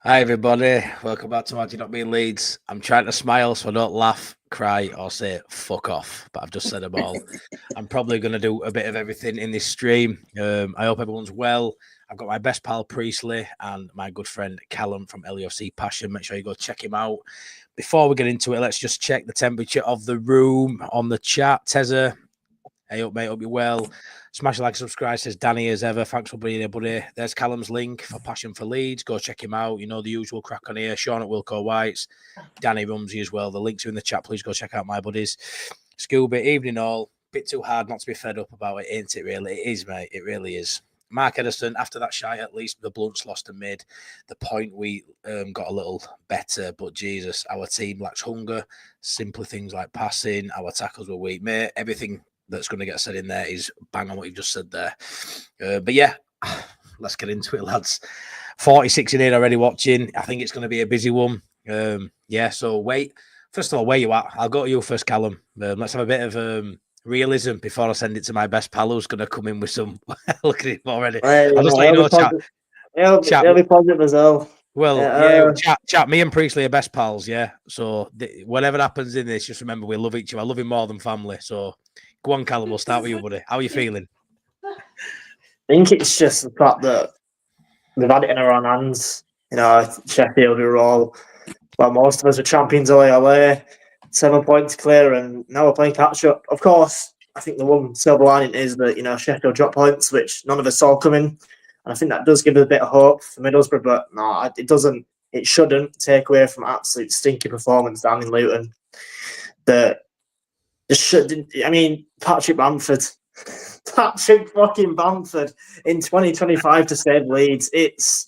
Hi everybody, welcome back to Imagine Not Being Leeds. I'm trying to smile so I don't laugh, cry or say fuck off, but I've just said them all. I'm probably going to do a bit of everything in this stream. I hope everyone's well. I've got my best pal Priestley and my good friend Callum from LUFC Passion. Make sure you go check him out. Before we get into it, let's just check the temperature of the room on the chat. Tezza, hey up mate, hope you're well. Smash like, subscribe, says Danny as ever. Thanks for being here, buddy. There's Callum's link for Passion for Leeds. Go check him out. You know the usual crack on here. Sean at Wilco White's. Danny Rumsey as well. The links are in the chat. Please go check out my buddies. Scooby, evening all. Bit too hard not to be fed up about it, ain't it, really? It is, mate. It really is. Mark Edison, after that shy, at least the Blunts lost and made the point we got a little better. But Jesus, our team lacks hunger. Simple things like passing. Our tackles were weak, mate. Everything that's going to get said in there is bang on what you've just said there. But yeah, let's get into it, lads. 46 in here already watching. I think it's going to be a busy one. Yeah, so wait. First of all, where you at? I'll go to you first, Callum. Let's have a bit of realism before I send it to my best pal who's going to come in with some. Look at him already. I'll just let you know, chat. It'll be positive as well. Well, yeah, chat. Me and Priestley are best pals, yeah. So whatever happens in this, just remember we love each other. I love him more than family. So go on, Callum. We'll start with you, buddy. How are you feeling? I think it's just the fact that we've had it in our own hands. You know, Sheffield were all, well, most of us were champions away, 7 points clear, and now we're playing catch up. Of course, I think the one silver lining is that, you know, Sheffield dropped points, which none of us saw coming. And I think that does give us a bit of hope for Middlesbrough, but no, it doesn't. It shouldn't take away from absolute stinky performance down in Luton. I mean, Patrick fucking Bamford in 2025 to save Leeds. It's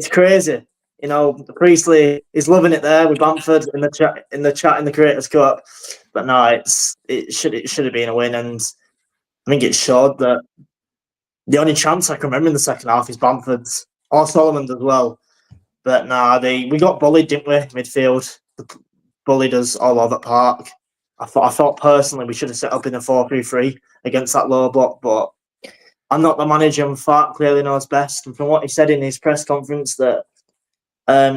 crazy. You know, Priestley is loving it there with Bamford in the chat in the Creators Cup. But no, it should have been a win, and I think it showed that the only chance I can remember in the second half is Bamford's or Solomon's as well. But no, we got bullied, didn't we? Midfield bullied us all over the park. I thought personally we should have set up in a 4-3-3 against that low block, but I'm not the manager, and Farke clearly knows best. And from what he said in his press conference that I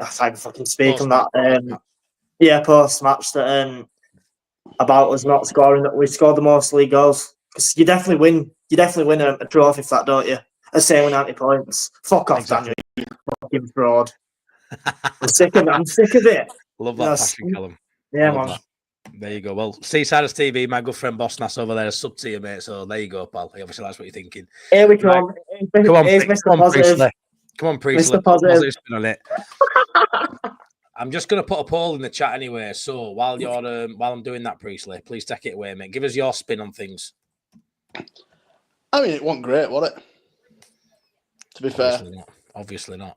can't fucking speak on that. Post match that about us not scoring, that we scored the most league goals. Because you definitely win a trophy for that, don't you? A same with 90 points. Fuck off, exactly. Daniel, you fucking fraud. I'm sick of it. Love that passion, Callum. Yeah, man. There you go. Well, Seasiders TV, my good friend Boss Nass over there, a sub to you, mate. So there you go, pal. Obviously, that's what you're thinking. Here we come. Come on, Priestley. Come on, Priestley. Mr. Positive. Spin on it. I'm just going to put a poll in the chat anyway. So while I'm doing that, Priestley, please take it away, mate. Give us your spin on things. I mean, it wasn't great, was it? To be fair. Obviously not.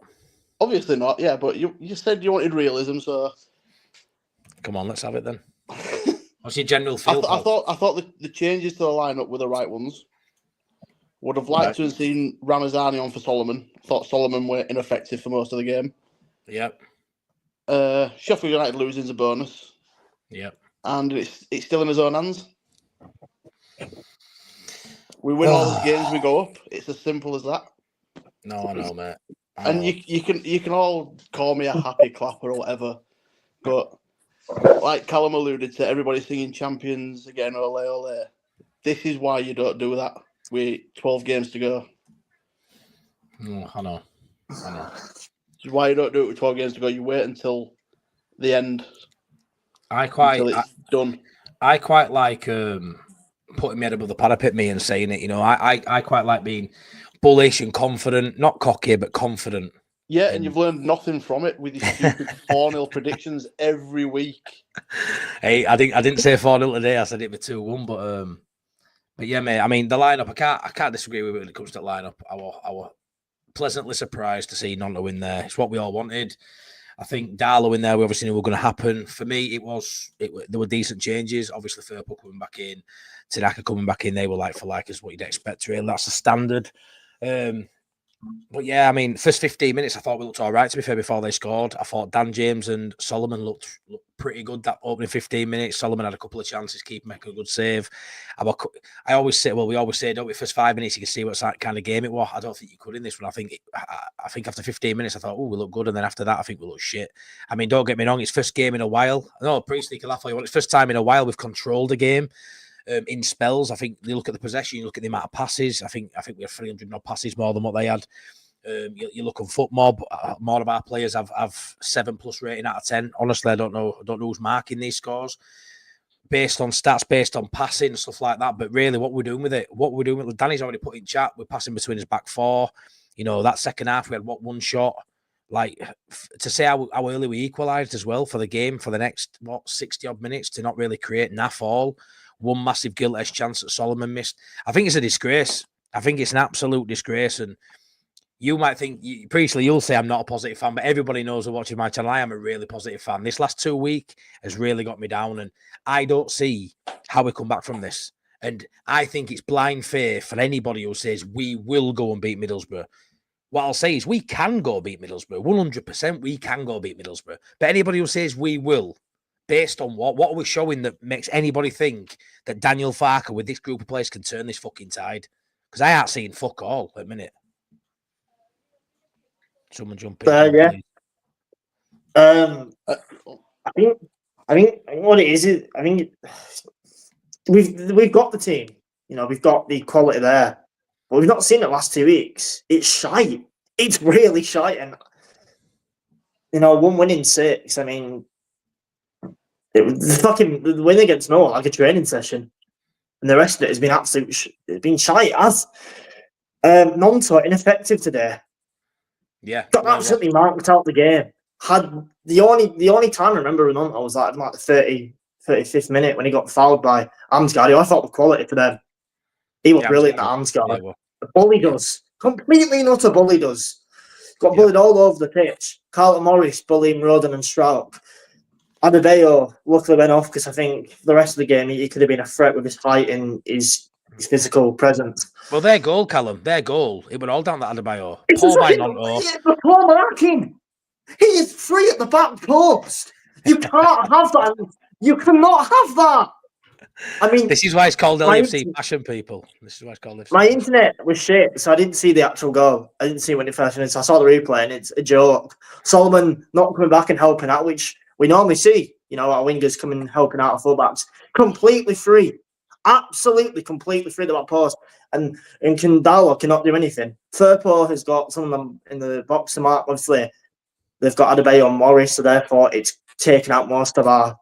Obviously not, yeah, but you said you wanted realism, so... Come on, let's have it then. What's your general feel? I thought the changes to the lineup were the right ones. Would have liked to have seen Ramazani on for Solomon. Thought Solomon were ineffective for most of the game. Yep. Sheffield United losing is a bonus. Yep. And it's still in his own hands. We win all the games we go up. It's as simple as that. No, I know, mate. And you can all call me a happy clapper or whatever, but like Callum alluded to, everybody singing champions again, ole ole. This is why you don't do that. With 12 games to go. I know. This is why you don't do it with 12 games to go. You wait until the end. Until it's done. I quite like putting my head above the parapet, me, and saying it. You know, I quite like being bullish and confident, not cocky, but confident. Yeah, and you've learned nothing from it with your stupid 4-0 predictions every week. Hey, I didn't say 4-0 today. I said it for 2-1, but yeah, mate. I mean, the lineup. I can't disagree with it when it comes to the lineup. I was pleasantly surprised to see Nonto in there. It's what we all wanted. I think Darlow in there, we obviously knew were going to happen. For me, there were decent changes. Obviously, Firpo coming back in, Tanaka coming back in. They were like for like is what you'd expect. Really, that's the standard. But yeah, I mean, first 15 minutes, I thought we looked all right, to be fair, before they scored. I thought Dan James and Solomon looked pretty good that opening 15 minutes. Solomon had a couple of chances, keep making a good save. I always say, well, we always say, don't we, first 5 minutes, you can see what kind of game it was. I don't think you could in this one. I think after 15 minutes, I thought, oh, we look good. And then after that, I think we look shit. I mean, don't get me wrong, it's first game in a while. No, Priestley can laugh all you want. It's first time in a while we've controlled the game. In spells, I think you look at the possession, you look at the amount of passes. I think we have 300 odd passes more than what they had. You look on FootMob, more of our players have 7+ rating out of 10. Honestly, I don't know who's marking these scores based on stats, based on passing and stuff like that. But really, what we're doing with it, Danny's already put in chat. We're passing between his back four. You know, that second half we had one shot. Like, to say how early we equalised as well for the game for the next 60 odd minutes to not really create naff all. One massive guilt-edged chance that Solomon missed. I think it's a disgrace. I think it's an absolute disgrace. And you might think, Priestley, you'll say I'm not a positive fan, but everybody knows who watching my channel, I am a really positive fan. This last 2 weeks has really got me down, and I don't see how we come back from this. And I think it's blind faith for anybody who says we will go and beat Middlesbrough. What I'll say is we can go beat Middlesbrough. 100% we can go beat Middlesbrough. But anybody who says we will, based on what are we showing that makes anybody think that Daniel Farke with this group of players can turn this fucking tide? Because I ain't seen fuck all at a minute. Someone jump in. Yeah. I think what it is I think we've got the team. You know, we've got the quality there, but we've not seen it the last 2 weeks. It's shite. It's really shite, and you know, 1 win in 6. I mean, the win against Noah like a training session, and the rest of it has been it's been shite. As Nonto ineffective today. Yeah, got absolutely marked out the game. Had the only time I remember Ronaldo was like the 35th minute when he got fouled by Amsgaard, who I thought was quality for them. He was brilliant at Amsgaard. The bully does. Completely and utter bully does. Got bullied all over the pitch. Carlton Morris bullying Roden and Strouk. Adebayo luckily went off because I think the rest of the game he could have been a threat with his height and his physical presence. Well, their goal, Callum, their goal. It went all down that Adebayo. Paul by Nonto. Paul marking. He is free at the back post. You can't have that. You cannot have that. I mean, this is why it's called LUFC passion, people. This is why it's called LUFC. My internet was shit, so I didn't see the actual goal. I didn't see when it first finished. I saw the replay, and it's a joke. Solomon not coming back and helping out, which we normally see. You know, our wingers coming and helping out our fullbacks. Completely free. Absolutely, completely free at the back post. And Kandalo cannot do anything. Firpo has got some of them in the box to mark, obviously. They've got Adebayo and Morris, so therefore it's taken out most of our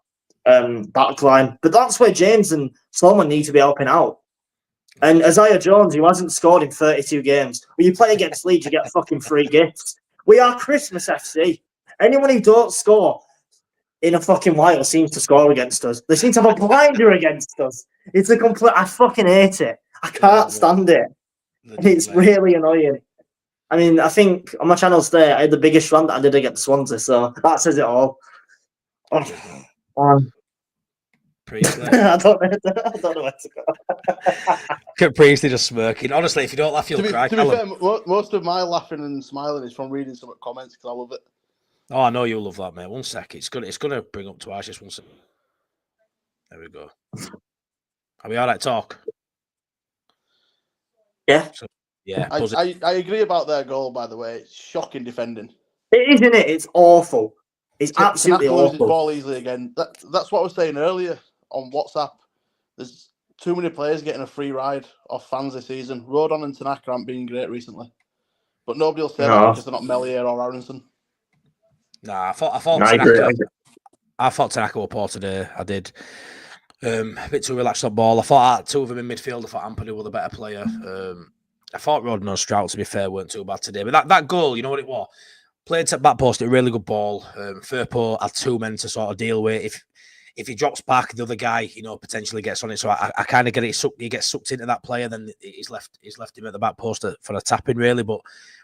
back line. But that's where James and Solomon need to be helping out. And Isaiah Jones, who hasn't scored in 32 games, when you play against Leeds, you get fucking free gifts. We are Christmas FC. Anyone who don't score in a fucking while seems to score against us. They seem to have a blinder against us. It's a complete... I fucking hate it. I can't stand it. And it's really annoying. I mean, I think on my channel today, I had the biggest run that I did against Swansea, so that says it all. Priestley. I don't know where to go. Priestley just smirking. Honestly, if you don't laugh, you'll cry. To be fair, most of my laughing and smiling is from reading some comments because I love it. Oh, I know you'll love that, mate. 1 sec. It's gonna bring up twice. Just 1 sec. There we go. Are we all right? Talk. Yeah. So, yeah. I agree about their goal. By the way, it's shocking defending. It is, isn't it? It's awful. It's absolutely awful. Loses awful. Ball easily again. That's what I was saying earlier on WhatsApp. There's too many players getting a free ride off fans this season. Rodon and Tanaka aren't been great recently, but nobody will say that because they're not Melier or Aronson. Nah, I thought Tanaka. I thought Tanaka were poor today. I did. A bit too relaxed on ball. I thought two of them in midfield. I thought Ampadu were the better player. I thought Rodon and Strout, to be fair, weren't too bad today. But that goal, you know what it was? Played to back post, a really good ball. Firpo had 2 men to sort of deal with. If he drops back, the other guy, you know, potentially gets on it. So I kind of get it. He gets sucked into that player, then he's left him at the back post for a tapping, really. But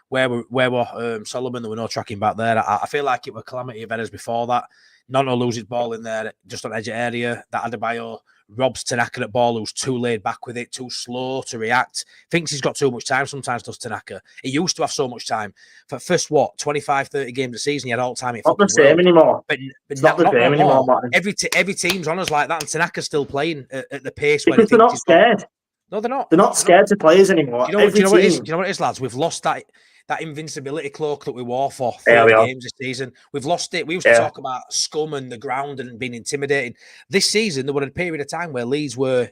where were Solomon? There were no tracking back there. I feel like it were calamity of errors before that. Nonto loses ball in there, just on edge of area. That Adebayo robs Tanaka at ball, who's too laid back with it, too slow to react. Thinks he's got too much time sometimes, does Tanaka. He used to have so much time. For first, 25, 30 games a season, he had all the time. Not the same anymore. But it's not the same anymore, Martin. Every team's on us like that, and Tanaka's still playing at the pace where because they're not scared. No, they're not. They're not scared to players anymore. Do you know what it is, lads? We've lost that invincibility cloak that we wore for 30 games this season. We've lost it. We used to talk about scum and the ground and being intimidating. This season, there was a period of time where Leeds were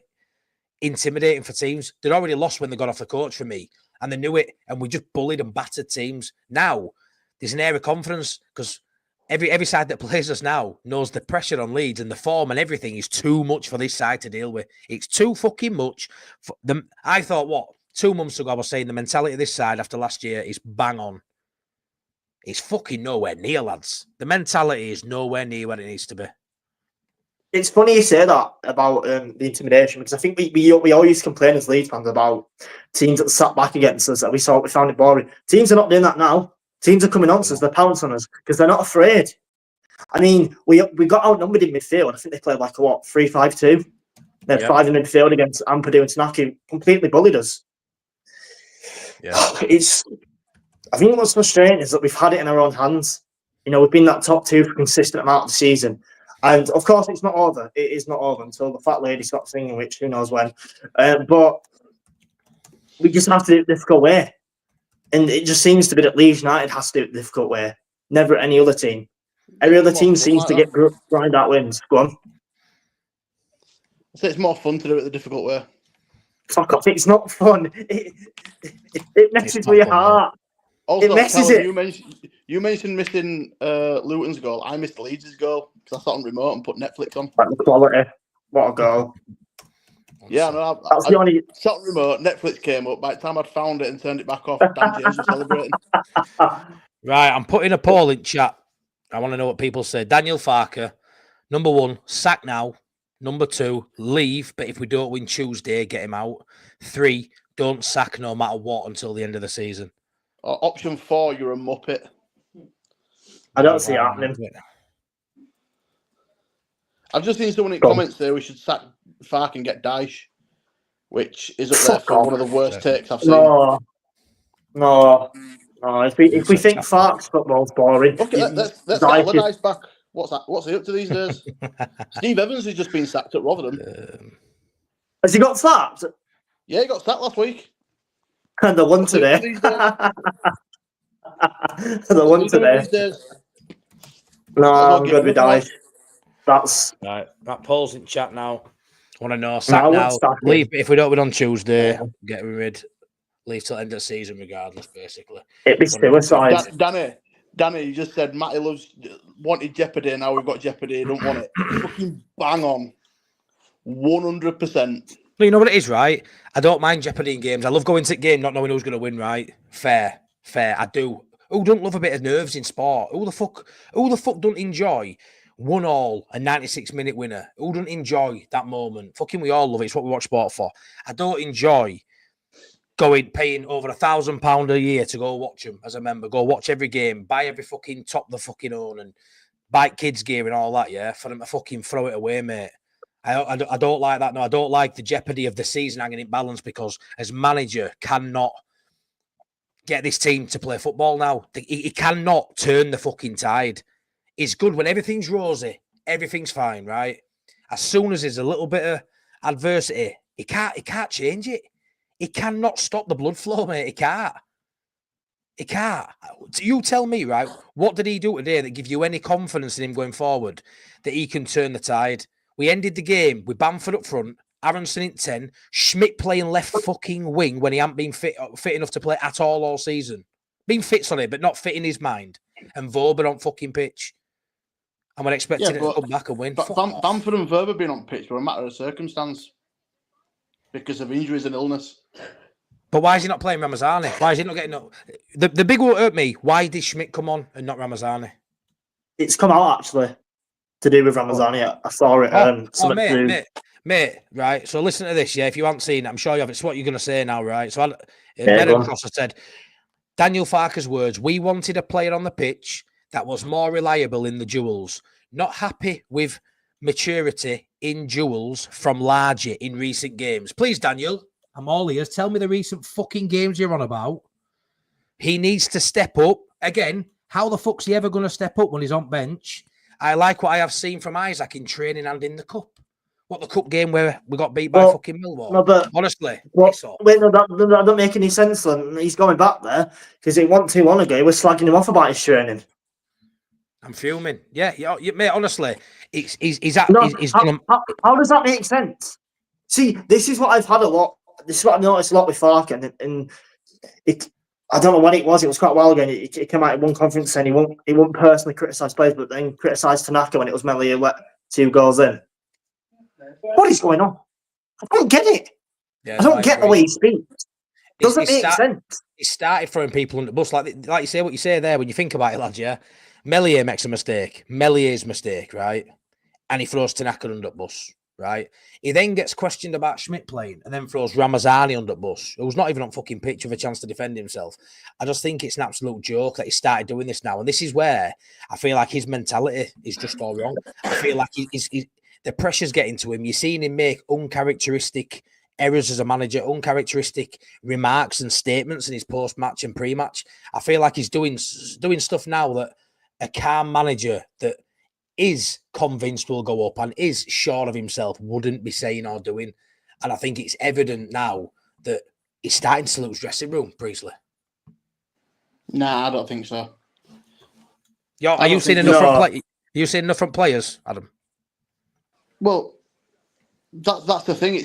intimidating for teams. They'd already lost when they got off the coach for me, and they knew it, and we just bullied and battered teams. Now, there's an air of confidence because every side that plays us now knows the pressure on Leeds and the form and everything is too much for this side to deal with. It's too fucking much. For them. I thought, 2 months ago, I was saying the mentality of this side after last year is bang on. It's fucking nowhere near, lads. The mentality is nowhere near where it needs to be. It's funny you say that about the intimidation, because I think we always complain as Leeds fans about teams that sat back against us that we found it boring. Teams are not doing that now. Teams are coming on to us, they're pouncing on us because they're not afraid. I mean, we got outnumbered in midfield. I think they played 3-5-2. They had 5 in midfield against Ampadu and Tanaka, completely bullied us. Yeah. I think what's frustrating is that we've had it in our own hands. We've been that top 2 for a consistent amount of the season. And of course, it's not over. It is not over until the fat lady stops singing, which who knows when. But we just have to do it the difficult way. And it just seems to be that Leeds United has to do it the difficult way. Never any other team. Every other team seems to get grind out wins. Go on. So it's more fun to do it the difficult way. Fuck off. It's not fun. It messes with your heart. Also, it messes it. You mentioned missing Luton's goal. I missed Leeds' goal because I sat on remote and put Netflix on. Like the quality. What a goal. Yeah, no, That's the only... sat on remote, Netflix came up. By the time I'd found it and turned it back off, Dan James was celebrating. Right, I'm putting a poll in chat. I want to know what people say. Daniel Farke, number 1, sack now. Number 2, leave, but if we don't win Tuesday, get him out. 3, don't sack no matter what until the end of the season. Option 4, you're a muppet. I don't see it happening. I've just seen someone in comments say we should sack Farke and get Dyche, which is up there for one of the worst takes I've seen. No. If we think Farke's football's boring, Okay, let's get Allardyce back. What's he up to these days? Steve Evans has just been sacked at Rotherham. Has he got sacked? Yeah, he got sacked last week. And the one today. The one today. No, I'm good with Dyche. That's right. That poll's in chat now. I want to know. Sack now. Leave if we don't win on Tuesday. Get rid. Leave till end of the season, regardless. Basically, it'd be suicide. Danny, you just said Matty wanted Jeopardy. Now we've got Jeopardy. Don't want it. Fucking bang on. 100%. But you know what it is, right? I don't mind Jeopardy in games. I love going to the game not knowing who's going to win, right? Fair. I do. Who don't love a bit of nerves in sport? Who the fuck don't enjoy 1-1, a 96-minute winner? Who don't enjoy that moment? Fucking we all love it. It's what we watch sport for. I don't enjoy paying over £1,000 a year to go watch them as a member. Go watch every game, buy every fucking top the fucking own and buy kids gear and all that, yeah? For them to fucking throw it away, mate. I don't like that. No, I don't like the jeopardy of the season hanging in balance because as manager cannot get this team to play football now. He cannot turn the fucking tide. It's good when everything's rosy, everything's fine, right? As soon as there's a little bit of adversity, he can't change it. He cannot stop the blood flow, mate. He can't. You tell me, right? What did he do today that give you any confidence in him going forward that he can turn the tide? We ended the game with Bamford up front, Aronson in 10, Schmidt playing left fucking wing when he hadn't been fit enough to play at all season. Been fit on it, but not fit in his mind. And Vober on fucking pitch. And we're expecting it to come back and win. Bamford and Vober being on pitch were a matter of circumstance because of injuries and illness. But why is he not playing Ramazani? Why is he not getting up? The big one hurt me. Why did Schmidt come on and not Ramazani? It's come out actually to do with Ramazani. I saw it. Mate, right. So listen to this, yeah. If you haven't seen it, I'm sure you have. It's what you're going to say now, right? So Meadow Crosser said, Daniel Farke's words, we wanted a player on the pitch that was more reliable in the duels. Not happy with maturity in duels from larger in recent games. Please, Daniel, I'm all ears. Tell me the recent fucking games you're on about. He needs to step up. Again, how the fuck's he ever going to step up when he's on bench? I like what I have seen from Isaac in training and in the cup. What, the cup game where we got beat by fucking Millwall? No, but honestly, wait, no, that don't make any sense. Then he's going back there because he won 2-1 ago. We're slagging him off about his training. I'm fuming. Yeah, mate. Honestly, how does that make sense? See, this is what I've had a lot. This is what I've noticed a lot with Farke, and it. I don't know when it was. It was quite a while ago. And it came out in one conference saying he won't personally criticise players, but then criticised Tanaka when it was Melia let 2 goals in. What is going on? I don't get it. Yeah, I don't get the way he speaks. Doesn't make sense. He started throwing people under the bus, like you say what you say there. When you think about it, lads, yeah, Melia makes a mistake. Melia's mistake, right? And he throws Tanaka under the bus, right? He then gets questioned about Schmidt playing, and then throws Ramazani under the bus, who's not even on fucking pitch with a chance to defend himself. I just think it's an absolute joke that he started doing this now, and this is where I feel like his mentality is just all wrong. I feel like he's the pressure's getting to him. You're seeing him make uncharacteristic errors as a manager, uncharacteristic remarks and statements in his post-match and pre-match. I feel like he's doing stuff now that a calm manager that is convinced will go up and is sure of himself wouldn't be saying or doing. And I think it's evident now that he's starting to salute his dressing room, Priestley. Nah, I don't think so. Are you seeing enough from players, Adam? Well, that's the thing.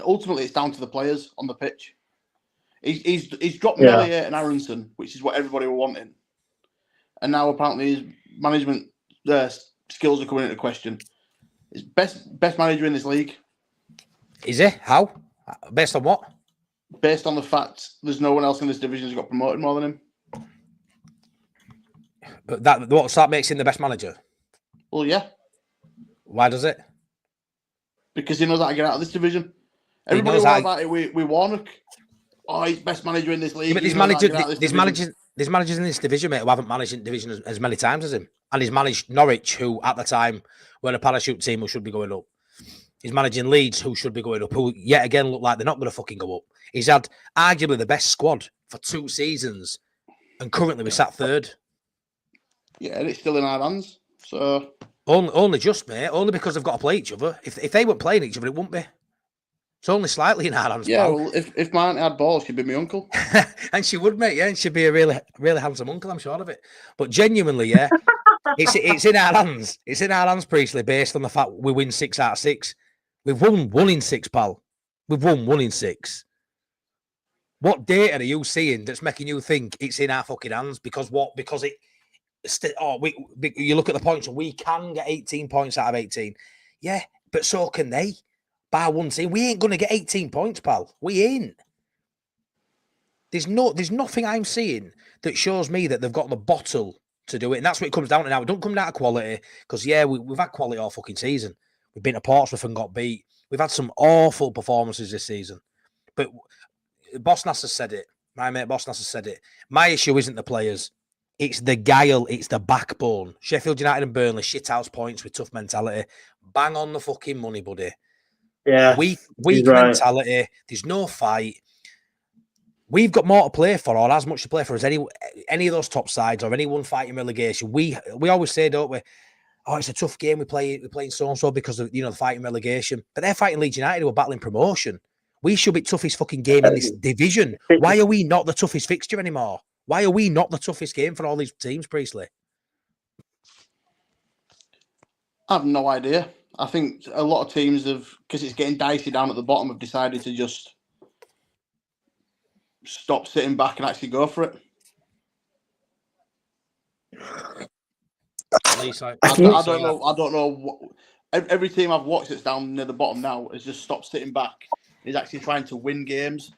Ultimately, it's down to the players on the pitch. He's dropped Melia and Aronson, which is what everybody were wanting, and now apparently his management skills are coming into question. He's best manager in this league. Is he? How? Based on what? Based on the fact there's no one else in this division who's got promoted more than him. But that makes him the best manager? Well, yeah. Why does it? Because he knows how to get out of this division. Everybody was about it with Warnock. Oh, he's best manager in this league. Yeah, but there's managers in this division, mate, who haven't managed in division as many times as him. And he's managed Norwich, who at the time were a parachute team who should be going up. He's managing Leeds, who should be going up, who yet again look like they're not going to fucking go up. He's had arguably the best squad for 2 seasons, and currently we're sat 3rd. Yeah, and it's still in our hands. So only just, mate. Only because they've got to play each other. If they weren't playing each other, it wouldn't be. It's only slightly in our hands. Yeah, well, if my aunt had balls, she'd be my uncle. And she would, mate. Yeah, and she'd be a really, really handsome uncle. I'm sure of it. But genuinely, yeah, it's in our hands. It's in our hands, Priestley, based on the fact we win 6 out of 6. We've won 1 in 6, pal. We've won 1 in 6. What data are you seeing that's making you think it's in our fucking hands? Because what? Because you look at the points and we can get 18 points out of 18. Yeah, but so can they. By 1 team, we ain't going to get 18 points, pal. We ain't. There's nothing I'm seeing that shows me that they've got the bottle to do it. And that's what it comes down to now. It don't come down to quality because, yeah, we've had quality all fucking season. We've been to Portsmouth and got beat. We've had some awful performances this season. But Bosnas has said it. My mate Bosnas has said it. My issue isn't the players. It's the guile. It's the backbone. Sheffield United and Burnley, shithouse points with tough mentality. Bang on the fucking money, buddy. Yeah. Weak mentality. There's no fight. We've got more to play for, or as much to play for as any of those top sides or anyone fighting relegation. We always say, don't we? Oh, it's a tough game. We're playing so and so because of the fighting relegation. But they're fighting Leeds United who are battling promotion. We should be toughest fucking game in this division. Why are we not the toughest fixture anymore? Why are we not the toughest game for all these teams, Priestley? I have no idea. I think a lot of teams have, because it's getting dicey down at the bottom, have decided to just stop sitting back and actually go for it. I don't know. Every team I've watched that's down near the bottom now has just stopped sitting back. Is actually trying to win games.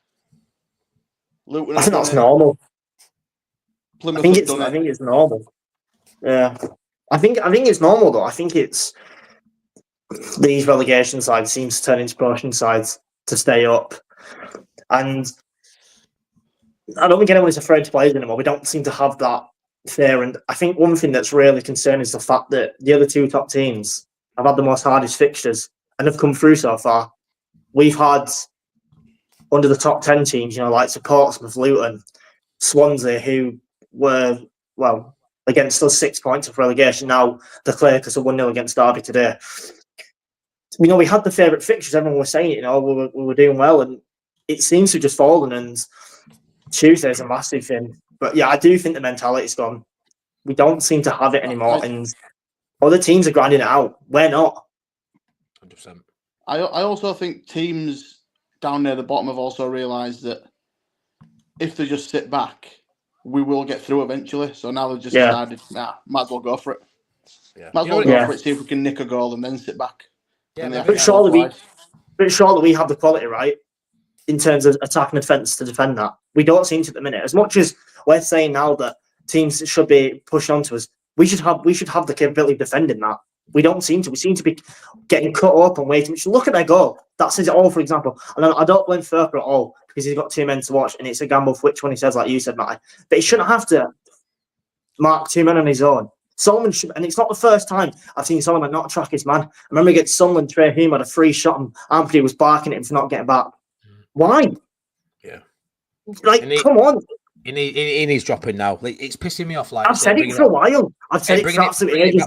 Luton, I think that's normal. Plymouth I think it's normal. Yeah, I think it's normal though. I think it's these relegation sides seem to turn into promotion sides to stay up, and I don't think anyone is afraid to play anymore. We don't seem to have that fear, and I think one thing that's really concerning is the fact that the other 2 top teams have had the most hardest fixtures and have come through so far. We've had under the top 10 teams, like Portsmouth, Luton, Swansea, who were, against us 6 points of relegation. Now they're clear because of 1-0 against Derby today. We had the favourite fixtures. Everyone was saying it, we were doing well, and it seems to have just fallen, and Tuesday's a massive thing. But yeah, I do think the mentality's gone. We don't seem to have it anymore, and other teams are grinding it out. We're not. 100%. I also think teams down near the bottom have also realised that if they just sit back, we will get through eventually. So now they've just decided, might as well go for it. Yeah. Might as well go for it, see if we can nick a goal and then sit back. Yeah, but surely we have the quality, right, in terms of attack and defence to defend that. We don't seem to at the minute. As much as we're saying now that teams should be pushing onto us, we should have the capability of defending that. We don't seem to. We seem to be getting cut up and waiting. Look at their goal. That says it all, for example. And I don't blame Farke at all because he's got 2 men to watch and it's a gamble for which one he says, like you said, Matty. But he shouldn't have to mark 2 men on his own. Solomon should, and it's not the first time I've seen Solomon not track his man. I remember against Sunderland, Trey Hume had a free shot and Anthony was barking at him for not getting back. Why? Yeah. Come on. He's dropping now. It's pissing me off. I've said it for a while. I've said it for absolutely ages.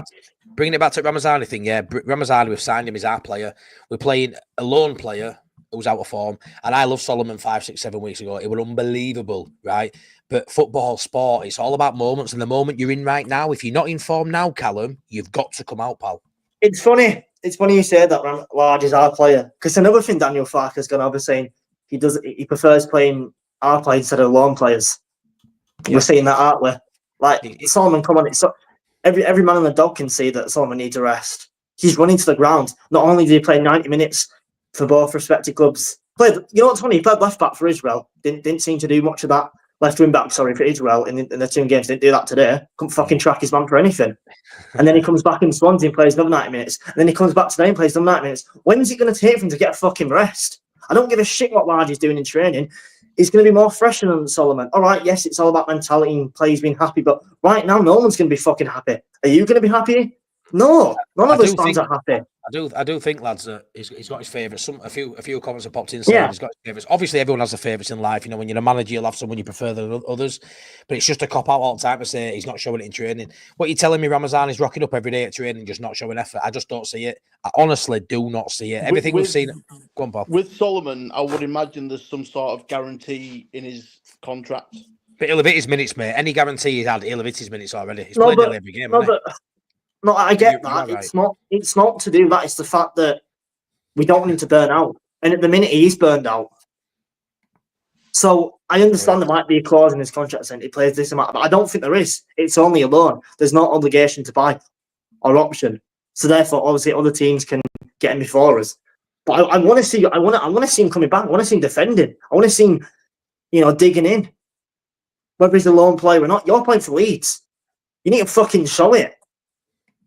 Bringing it back to Ramazani thing, yeah. Ramazani, we've signed him as our player. We're playing a lone player who's out of form. And I loved Solomon 5, 6, 7 weeks ago. It was unbelievable, right? But football, sport, it's all about moments. And the moment you're in right now, if you're not in form now, Callum, you've got to come out, pal. It's funny. It's funny you say that Large is our player. Because another thing Daniel Farke has gone over saying he prefers playing our players instead of lone players. Yeah. We're seeing that, aren't we? Like, Solomon, come on. It's so, every man on the dog can see that Solomon needs a rest. He's running to the ground. Not only did he play 90 minutes for both respective clubs, you know what's funny? He played left back for Israel. Didn't seem to do much of that. Left wing back, for Israel in the 2 games. Didn't do that today. Couldn't fucking track his man for anything. And then he comes back in Swansea and plays another 90 minutes. And then he comes back today and plays another 90 minutes. When's it going to take for him to get a fucking rest? I don't give a shit what Large is doing in training. He's going to be more fresher than Solomon. All right, yes, it's all about mentality and players being happy, but right now, no one's going to be fucking happy. Are you going to be happy? No, none of us fans are happy. I do think, lads, that he's got his favourites. A few comments have popped in saying he's got his favourites. Obviously, everyone has their favourites in life. When you're a manager, you'll have someone you prefer than others. But it's just a cop out all the time to say he's not showing it in training. What you're telling me, Ramazan is rocking up every day at training, just not showing effort. I just don't see it. I honestly do not see it. Everything we've seen. Go on, Bob. With Solomon, I would imagine there's some sort of guarantee in his contract. But he'll have hit his minutes, mate. Any guarantee he's had, he'll have hit his minutes already. He's played nearly every game. No, I get that. Right. It's not to do that. It's the fact that we don't want him to burn out. And at the minute, he's burned out. So I understand there might be a clause in his contract saying he plays this amount, but I don't think there is. It's only a loan. There's no obligation to buy or option. So therefore, obviously, other teams can get him before us. But I want to see. I want to see him coming back. I want to see him defending. I want to see him, digging in. Whether he's a lone player or not, you're playing for Leeds. You need to fucking show it.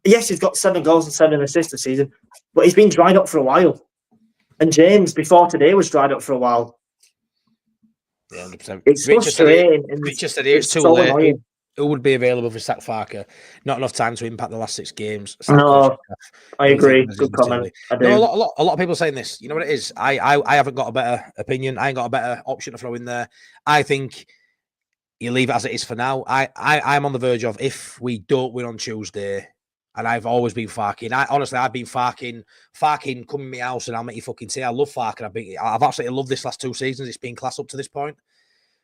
Yes, he's got 7 goals and 7 assists this season, but he's been dried up for a while. And James, before today, was dried up for a while. Yeah, 100%. It's frustrating. Richard said it's too late. Annoying. Who would be available for sack Farke? Not enough time to impact the last 6 games. No, I agree. Good comment. I do. No, a lot of people saying this. You know what it is? I haven't got a better opinion. I ain't got a better option to throw in there. I think you leave it as it is for now. I'm on the verge of, if we don't win on Tuesday, and I've always been Farking. I've been Farking, come in my house and I'll make you fucking tea. I love Farking. I've absolutely loved this last 2 seasons. It's been class up to this point.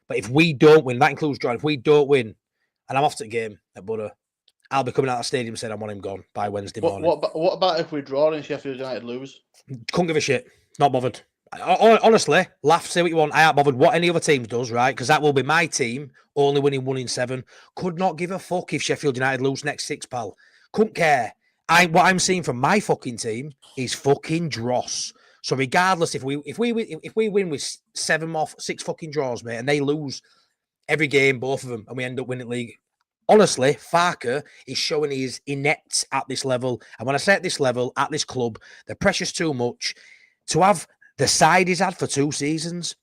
But if we don't win, that includes John, if we don't win, and I'm off to the game at Butter, I'll be coming out of the stadium saying I want him gone by Wednesday morning. What about if we draw and Sheffield United lose? Couldn't give a shit. Not bothered. Honestly, laugh, say what you want. I ain't bothered what any other team does, right? Because that will be my team, only winning 1 in 7. Could not give a fuck if Sheffield United lose next 6, pal. Couldn't care. What I'm seeing from my fucking team is fucking dross. So regardless, if we win with 6 fucking draws, mate, and they lose every game, both of them, and we end up winning the league, honestly, Farke is showing he is inept at this level. And when I say at this level, at this club, the pressure's too much. To have the side he's had for 2 seasons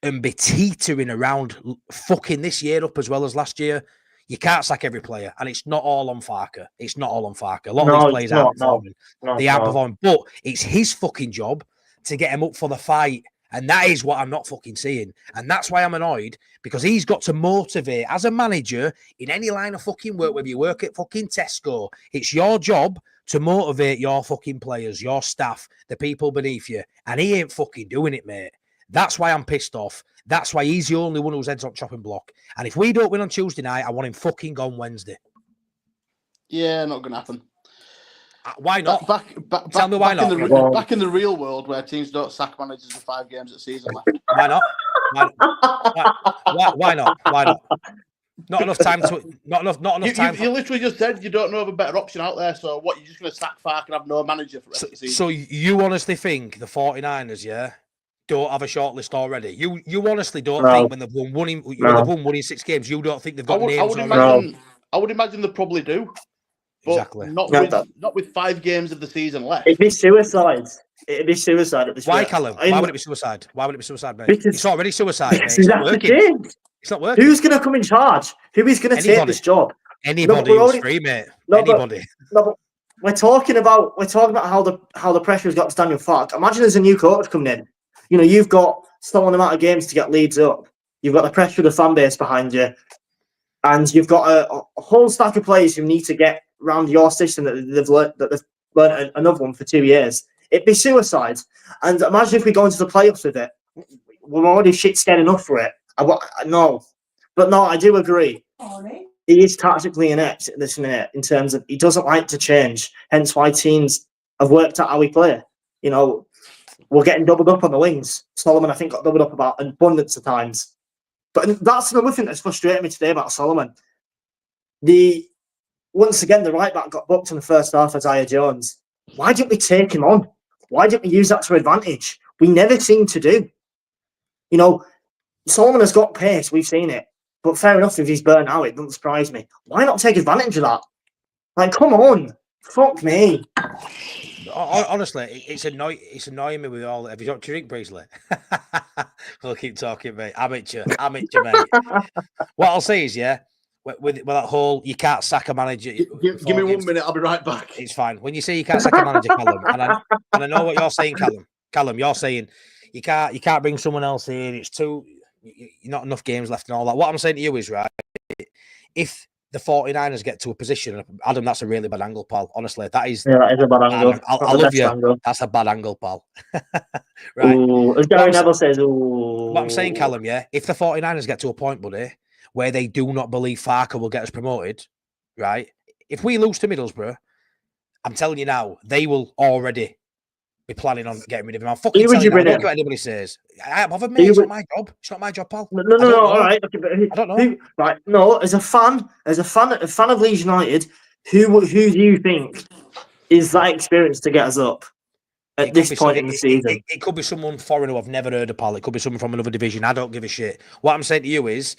and be teetering around fucking this year up as well as last year, You can't sack every player, and it's not all on Farke. It's not all on Farke. A lot of No, these it's players not, aren't performing. No, They aren't performing, but it's his fucking job to get him up for the fight. And that is what I'm not fucking seeing. And that's why I'm annoyed, because he's got to motivate as a manager in any line of fucking work, whether you work at fucking Tesco. It's your job to motivate your fucking players, your staff, the people beneath you. And he ain't fucking doing it, mate. That's why I'm pissed off. That's why he's the only one who's heads on chopping block. And if we don't win on Tuesday night, I want him fucking gone Wednesday. Yeah, not going to happen. Why not? Tell me why not. Back in the real world, where teams don't sack managers with 5 games of season left. Why not? Why not? Why not? Not enough time to. Not enough time. You literally just said you don't know of a better option out there. So what? You're just going to sack Farke and have no manager for the rest of the season? So you honestly think the 49ers, don't have a shortlist already? You honestly don't think when they've won in 6 games, you don't think they've got names already? I would imagine they probably do. But exactly. Not with 5 games of the season left. It'd be suicide. It'd be suicide at this Why, rate. Callum? Why would it be suicide? Why would it be suicide, mate? Because it's already suicide, mate. It's not working. It's not working. Who's going to come in charge? Who is going to take this job? Anybody who's free, mate. Anybody. But we're talking about how the pressure has got to Daniel Farke. Imagine there's a new coach coming in. You know, you've got still an amount of games to get Leeds up. You've got the pressure of the fan base behind you, and you've got a whole stack of players who need to get around your system that they've learned another one for 2 years. It'd be suicide. And imagine if we go into the playoffs with it. We're already shit scared enough for it. I do agree. He is tactically inept at this minute in terms of he doesn't like to change. Hence why teams have worked out how we play. You know, we're getting doubled up on the wings. Solomon, I think, got doubled up about an abundance of times. But that's another thing that's frustrated me today about Solomon. Once again, the right back got booked in the first half as Isaiah Jones. Why didn't we take him on? Why didn't we use that to advantage? We never seem to do. You know, Solomon has got pace. We've seen it. But fair enough, if he's burnt out, it doesn't surprise me. Why not take advantage of that? Like, come on. Fuck me. Honestly, it's annoying me with all. Have you got to drink, Priestley? We'll keep talking, mate. Amateur, mate. What I'll say is, with that whole you can't sack a manager. Give me 1 minute, I'll be right back. It's fine. When you say you can't sack a manager, Callum, and I know what you're saying, Callum. Callum, you're saying you can't bring someone else in. It's too not enough games left and all that. What I'm saying to you is, right, if the 49ers get to a position, Adam, that's a really bad angle, pal. Honestly, that is a bad angle. I love you. Angle. That's a bad angle, pal. Right. Ooh, as Gary Neville says, ooh. What I'm saying, Callum, if the 49ers get to a point, buddy, where they do not believe Farke will get us promoted, right? If we lose to Middlesbrough, I'm telling you now, they will already be planning on getting rid of him. I'm fucking telling you, I don't care what anybody says. I haven't bothered me. It's not my job. It's not my job, pal. No. All right. Okay, but I don't know. Right. No, as a fan of Leeds United, who do you think is that experience to get us up at this point in the season? It could be someone foreign who I've never heard of, pal. It could be someone from another division. I don't give a shit. What I'm saying to you is,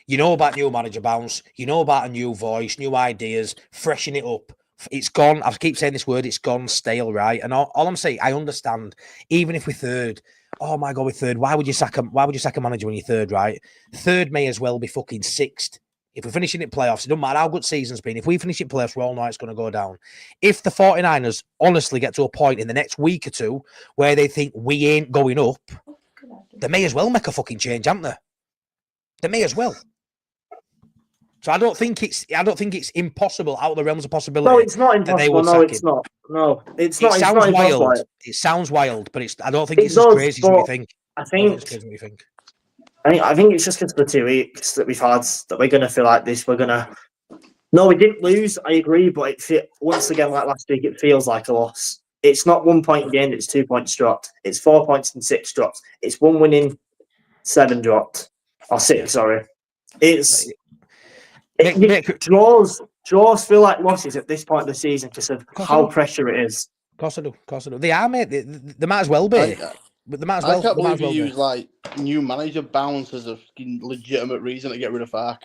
you know about new manager bounce. You know about a new voice, new ideas, freshen it up. It's gone. I keep saying this word. It's gone stale, right? And all I'm saying, I understand. Even if we're third, oh my god, we're third. Why would you sack a manager when you're third, right? Third may as well be fucking sixth. If we're finishing in playoffs, it doesn't matter how good season's been. If we finish in playoffs, we all know it's going to go down. If the 49ers honestly get to a point in the next week or two where they think we ain't going up, they may as well make a fucking change, haven't they? They may as well. So I don't think it's impossible, out of the realms of possibility. No, it's not impossible. No, it's not. No, it's not. It sounds wild. It sounds wild, but I don't think it's as crazy as we think. I think it's just because of the 2 weeks that we've had that we're going to feel like this. No, we didn't lose. I agree, but once again, like last week, it feels like a loss. It's not 1 point gained. It's 2 points dropped. It's 4 points and 6 dropped. It's 1 winning, 7 dropped. Or 6, sorry. Draws feel like losses at this point of the season because of how pressure it is. Of course I do. They are, mate. They might as well be. But they might as well. I can't believe you use like new manager bounce as a legitimate reason to get rid of Farke.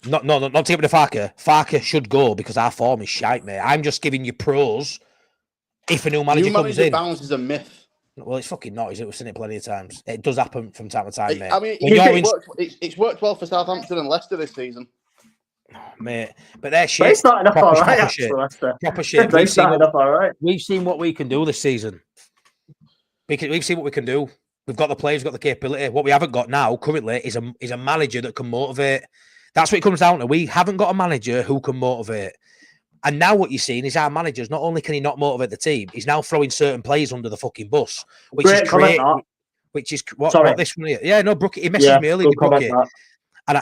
Not to get rid of Farke. Farke should go because our form is shite, mate. I'm just giving you pros. If a new manager comes in, bounce is a myth. Well, it's fucking not, is it? We've seen it plenty of times. It does happen from time to time, mate. I mean, it's worked well for Southampton and Leicester this season. Mate, but they're They shit. started off all right, Proper actually, shit. Leicester. Proper shit. They started off all right. We've seen what we can do this season. We've seen what we can do. We've got the players, we've got the capability. What we haven't got now, currently, is a manager that can motivate. That's what it comes down to. We haven't got a manager who can motivate. And now what you're seeing is our managers, not only can he not motivate the team, he's now throwing certain players under the fucking bus. Great comment, that. Which is Sorry. what this one here. Yeah, no, Brookie, he messaged me earlier, Brookie. And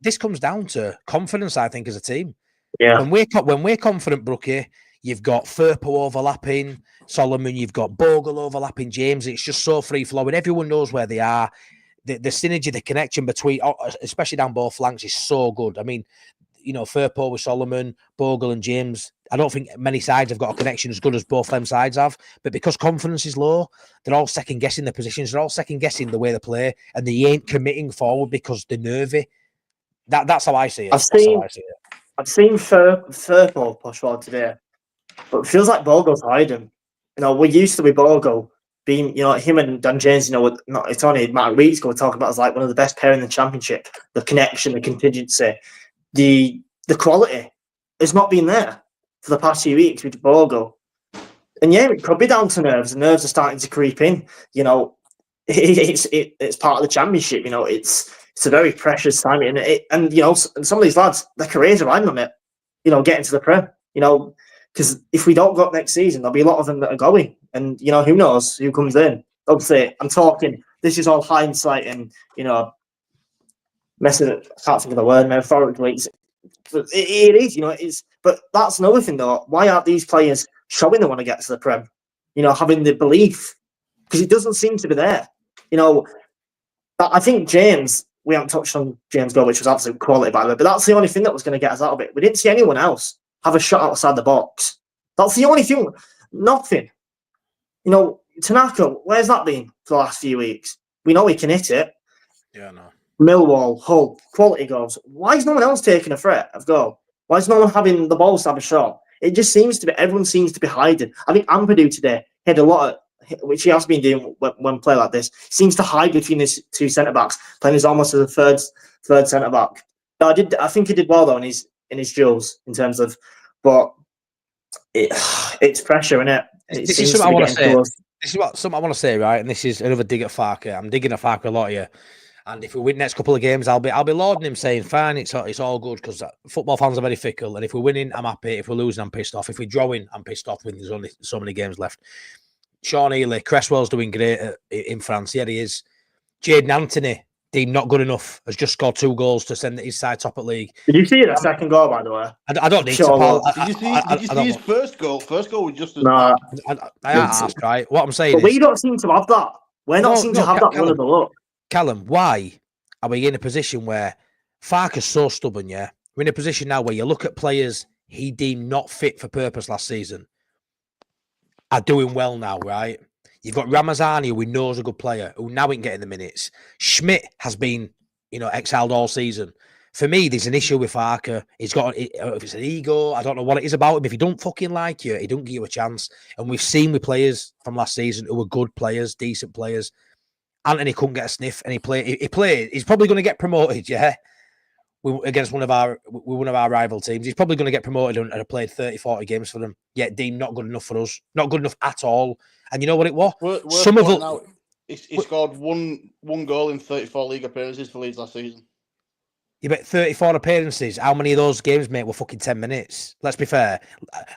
this comes down to confidence, I think, as a team. Yeah. When we're confident, Brookie, you've got Firpo overlapping, Solomon, you've got Bogle overlapping, James. It's just so free flowing. Everyone knows where they are. The synergy, the connection between, especially down both flanks, is so good. I mean, Firpo with Solomon, Bogle and James. I don't think many sides have got a connection as good as both them sides have. But because confidence is low, they're all second guessing their positions. They're all second guessing the way they play, and they ain't committing forward because they're nervy. That's how I see it. I've seen Firpo push forward today, but it feels like Bogle's hiding. We used to be Bogle being, him and Dan James. It's only a matter of weeks ago talking about as like one of the best pair in the championship. The connection, the contingency. The quality has not been there for the past few weeks with Bogle. And yeah, it could be down to nerves. The nerves are starting to creep in. It's part of the championship. It's a very precious time. And some of these lads, their careers are on them, getting to the Prem. Because if we don't go up next season, there'll be a lot of them that are going. And, who knows who comes in. Obviously, I'm talking, this is all hindsight and, messing it, I can't think of the word, metaphorically. It is, it is. But that's another thing, though. Why aren't these players showing they want to get to the Prem? Having the belief, because it doesn't seem to be there. I think James, we haven't touched on James' goal, which was absolute quality, by the way, but that's the only thing that was going to get us out of it. We didn't see anyone else have a shot outside the box. That's the only thing. Nothing. Tanaka, where's that been for the last few weeks? We know he can hit it. Yeah, no. Millwall, Hull, quality goals. Why is no one else taking a threat of goal? Why is no one having the balls to have a shot? It just seems to be, everyone seems to be hiding. I think Ampadu today had a lot of, which he has been doing when play like this, seems to hide between his two centre-backs, playing as almost as a third centre-back. I think he did well, though, in his duels, in terms of, but it's pressure, isn't it? This is something I want to say. This is something I want to say, right? And this is another dig at Farke. I'm digging at Farke a lot here. And if we win next couple of games, I'll be lauding him, saying, "Fine, it's all good," because football fans are very fickle. And if we're winning, I'm happy. If we're losing, I'm pissed off. If we're drawing, I'm pissed off when there's only so many games left. Sean Healy, Cresswell's doing great in France. Yeah, he is. Jayden Anthony, deemed not good enough, has just scored 2 goals to send his side top at league. Did you see that second goal, by the way? I don't need to, pal. Did you see his first goal? First goal was just as bad. I asked, right? What I'm saying is... we don't seem to have that. We're not seem to have that one of the look. Callum, why are we in a position where Farke's so stubborn, yeah? We're in a position now where you look at players he deemed not fit for purpose last season are doing well now, right? You've got Ramazani, who we know is a good player, who now ain't getting the minutes. Schmidt has been, exiled all season. For me, there's an issue with Farke. He's got, if it's an ego, I don't know what it is about him. If he don't fucking like you, he don't give you a chance. And we've seen with players from last season who were good players, decent players. Anthony couldn't get a sniff, and he played. He's probably going to get promoted, yeah, against one of our rival teams. He's probably going to get promoted and have played 30, 40 games for them. Yet deemed not good enough for us. Not good enough at all. And you know what it was? Some of them. He scored one goal in 34 league appearances for Leeds last season. You bet 34 appearances. How many of those games, mate, were fucking 10 minutes? Let's be fair.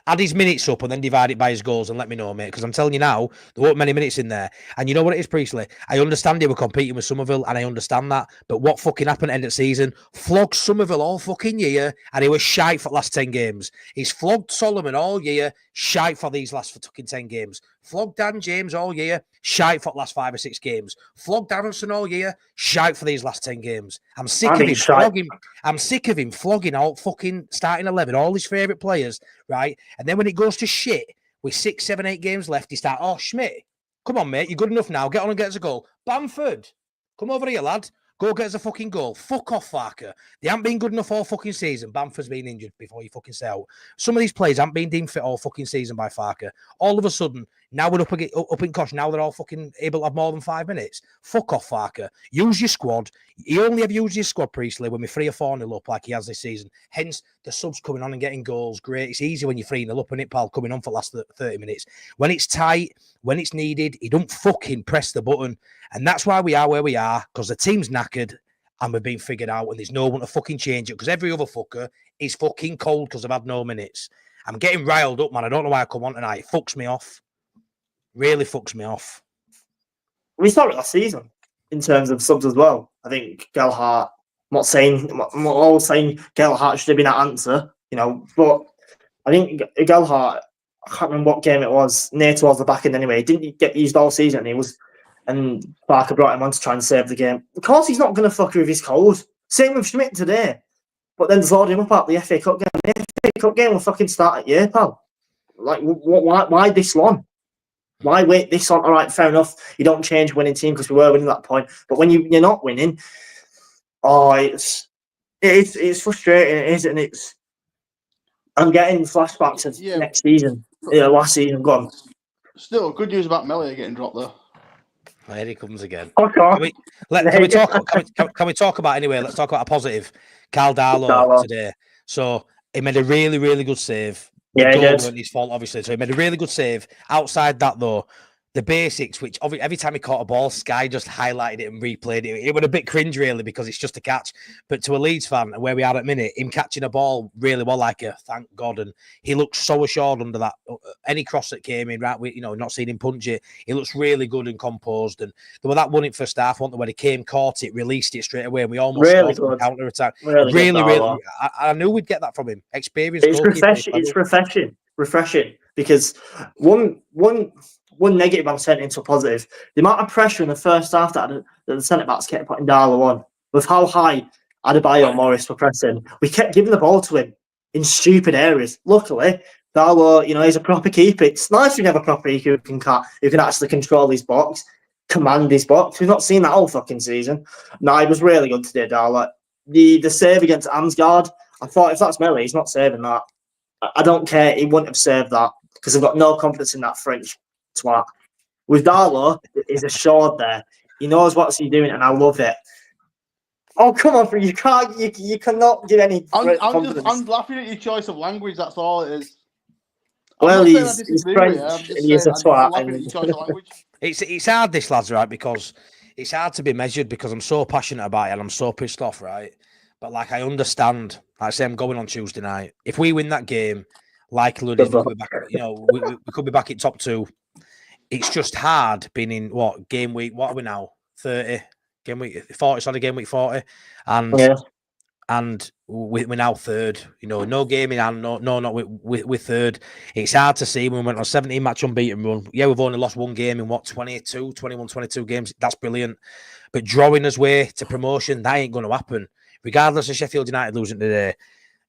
Add his minutes up and then divide it by his goals and let me know, mate. Because I'm telling you now, there weren't many minutes in there. And you know what it is, Priestley? I understand they were competing with Somerville and I understand that. But what fucking happened at the end of the season? Flogged Somerville all fucking year and he was shite for the last 10 games. He's flogged Solomon all year, shite for these last fucking 10 games. Flogged Dan James all year, shite for the last 5 or 6 games. Flogged Aronson all year, shite for these last 10 games. I'm sick of him flogging. I'm sick of him flogging out fucking starting 11, all his favourite players, right? And then when it goes to shit, with 6, 7, 8 games left, he start, "Oh, Schmidt, come on, mate, you're good enough now. Get on and get us a goal. Bamford, come over here, lad. Go get us a fucking goal. Fuck off, Farke. They haven't been good enough all fucking season. Bamford's been injured before you fucking say out. Some of these players haven't been deemed fit all fucking season by Farke. All of a sudden, Now we're up in Kosh. Now they're all fucking able to have more than 5 minutes. Fuck off, Farke. Use your squad. He only ever uses his squad, Priestley, when we're 3 or 4-0 up like he has this season. Hence, the subs coming on and getting goals. Great. It's easy when you're 3-0 up, and it, pal, coming on for the last 30 minutes. When it's tight, when it's needed, he don't fucking press the button. And that's why we are where we are, because the team's knackered and we're being figured out, and there's no one to fucking change it, because every other fucker is fucking cold because I've had no minutes. I'm getting riled up, man. I don't know why I come on tonight. It fucks me off. Really fucks me off. We saw it last season in terms of subs as well. I think Gelhardt, I'm not always saying Gelhardt should have been that answer, but I think Gelhardt, I can't remember what game it was, near towards the back end anyway, didn't get used all season. And Farke brought him on to try and save the game. Of course, he's not going to fuck with his cold. Same with Schmidt today. But then load him up at the FA Cup game. The FA Cup game will fucking start at year, pal. Like, why this long? Why wait this on? All right, fair enough. You don't change winning team because we were winning at that point. But when you're not winning, it's frustrating, isn't it? I'm getting flashbacks of next season. Last season, gone. Still, good news about Melia getting dropped though. Here he comes again. Okay. Can we talk about anyway? Let's talk about a positive. Carl Darlow today. So he made a really, really good save. Yeah, the he goal did. wasn't his fault, obviously. So he made a really good save. Outside that, though, the basics, which every time he caught a ball, Sky just highlighted it and replayed it. It was a bit cringe, really, because it's just a catch. But to a Leeds fan, and where we are at the minute, him catching a ball really well, like a thank God. And he looks so assured under that. Any cross that came in, right, not seeing him punch it, he looks really good and composed. And there were that one in first half, wasn't there, when he came, caught it, released it straight away, and we almost scored counter attack. Really. I knew we'd get that from him. Experienced. It's refreshing because one negative I'm sent into a positive. The amount of pressure in the first half that the centre backs kept putting Darlow on, with how high Adebayo and Morris were pressing, we kept giving the ball to him in stupid areas. Luckily, Darlow, he's a proper keeper. It's nice when you have a proper keeper who can actually control his box, command his box. We've not seen that all fucking season. No, he was really good today, Darlow. The save against Amsgaard, I thought if that's Melly, he's not saving that. I don't care. He wouldn't have saved that because I've got no confidence in that French twat. With Darlow, he's assured there. He knows what he's doing, and I love it. Oh, come on, you can't. You cannot give any confidence. I'm laughing at your choice of language. That's all it is. Well, he's French, and he's a twat. It's hard, this, lads, right? Because it's hard to be measured because I'm so passionate about it and I'm so pissed off, right? But I understand. Like I say, I'm going on Tuesday night. If we win that game, likely we could be back. We could be back in top 2. It's just hard being in game week? What are we now? 30 game week 40. Sorry, game week 40, and we're now third. No game in hand. No, we're third. It's hard to see when we went on a 17 match unbeaten run. Yeah, we've only lost one game in 22 games. That's brilliant. But drawing us way to promotion, that ain't going to happen. Regardless of Sheffield United losing today,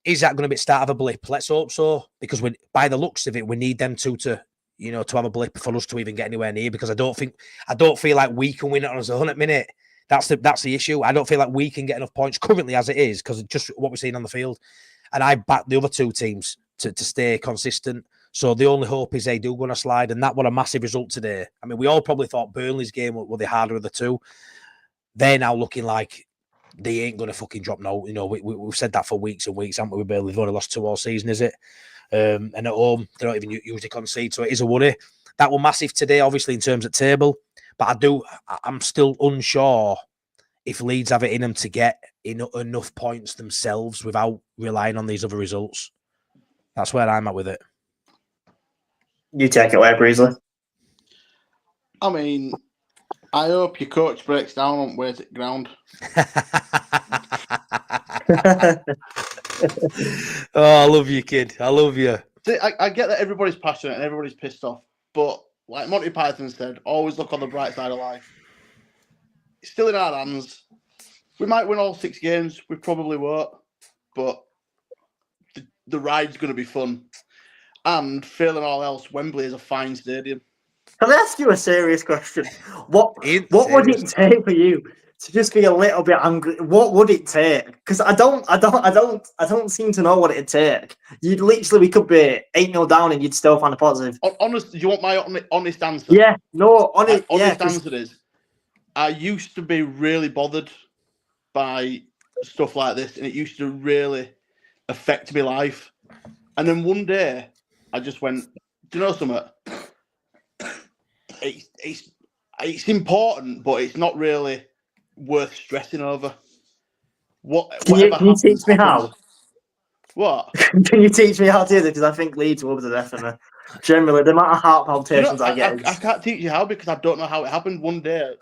is that going to be the start of a blip? Let's hope so, because by the looks of it, we need them to have a blip for us to even get anywhere near. Because I don't feel like we can win it on our own at minute. That's the issue. I don't feel like we can get enough points currently as it is because of just what we're seeing on the field. And I back the other two teams to stay consistent. So the only hope is they do go on a slide, and that was a massive result today. I mean, we all probably thought Burnley's game was the harder of the two. They're now looking like they ain't going to fucking drop now. We've said that for weeks and weeks, haven't we? We've only lost 2 all season, is it? And at home, they don't even usually concede, so it is a worry. That was massive today, obviously, in terms of table. But I'm still unsure if Leeds have it in them to get enough points themselves without relying on these other results. That's where I'm at with it. You take it away, Priestley. I mean, I hope your coach breaks down on where's it ground. Oh, I love you, kid. I love you. See, I get that everybody's passionate and everybody's pissed off, but like Monty Python said, always look on the bright side of life. It's still in our hands. We might win all 6 games. We probably won't, but the ride's going to be fun. And failing all else, Wembley is a fine stadium. Can I ask you a serious question? What would it take for you to just be a little bit angry. What would it take? Because I don't seem to know what it'd take. You'd literally, we could be 8-0 down and you'd still find a positive. Honest, do you want my honest answer? Yeah, no, honest. Honest answer is, I used to be really bothered by stuff like this, and it used to really affect my life. And then one day, I just went, do you know something? It's important, but it's not really worth stressing over. Can you teach me how? What? Can you teach me how to do this? Because I think Leeds will be the death of me. Generally, the amount of heart palpitations I get. I can't teach you how because I don't know how it happened. One day,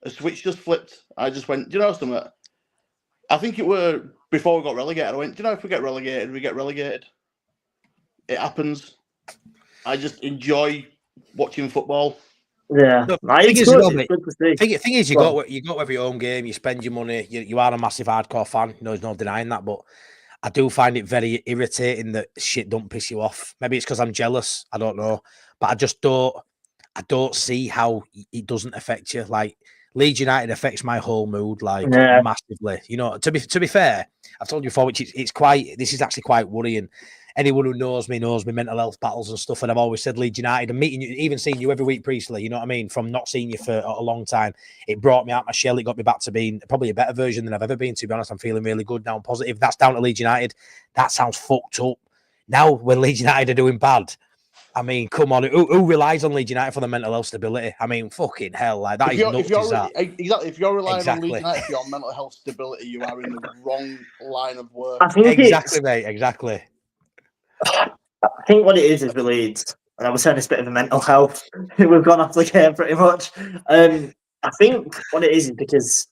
a switch just flipped. I just went, do you know something? I think it were before we got relegated. I went, do you know if we get relegated, we get relegated. It happens. I just enjoy watching football. Yeah, Look, it's good to see. Thing is, you got every home game. You spend your money. You are a massive hardcore fan. There's no denying that. But I do find it very irritating that shit don't piss you off. Maybe it's because I'm jealous. I don't know, but I just don't. I don't see how it doesn't affect you. Like Leeds United affects my whole mood, like massively. You know, to be fair, I've told you before, which it's quite. This is actually quite worrying. Anyone who knows me mental health battles and stuff. And I've always said Leeds United and meeting you, even seeing you every week, Priestley, you know what I mean? From not seeing you for a long time, it brought me out my shell. It got me back to being probably a better version than I've ever been, to be honest. I'm feeling really good now and positive. That's down to Leeds United. That sounds fucked up. Now, when Leeds United are doing bad, I mean, come on, who relies on Leeds United for the mental health stability? I mean, fucking hell, like that is nuts. Exactly. If you're relying on Leeds United for your mental health stability, you are in the wrong line of work. Exactly, mate. Exactly. I think what it is with Leeds, and I was saying it's a bit of a mental health. We've gone off the game pretty much. I think what it is because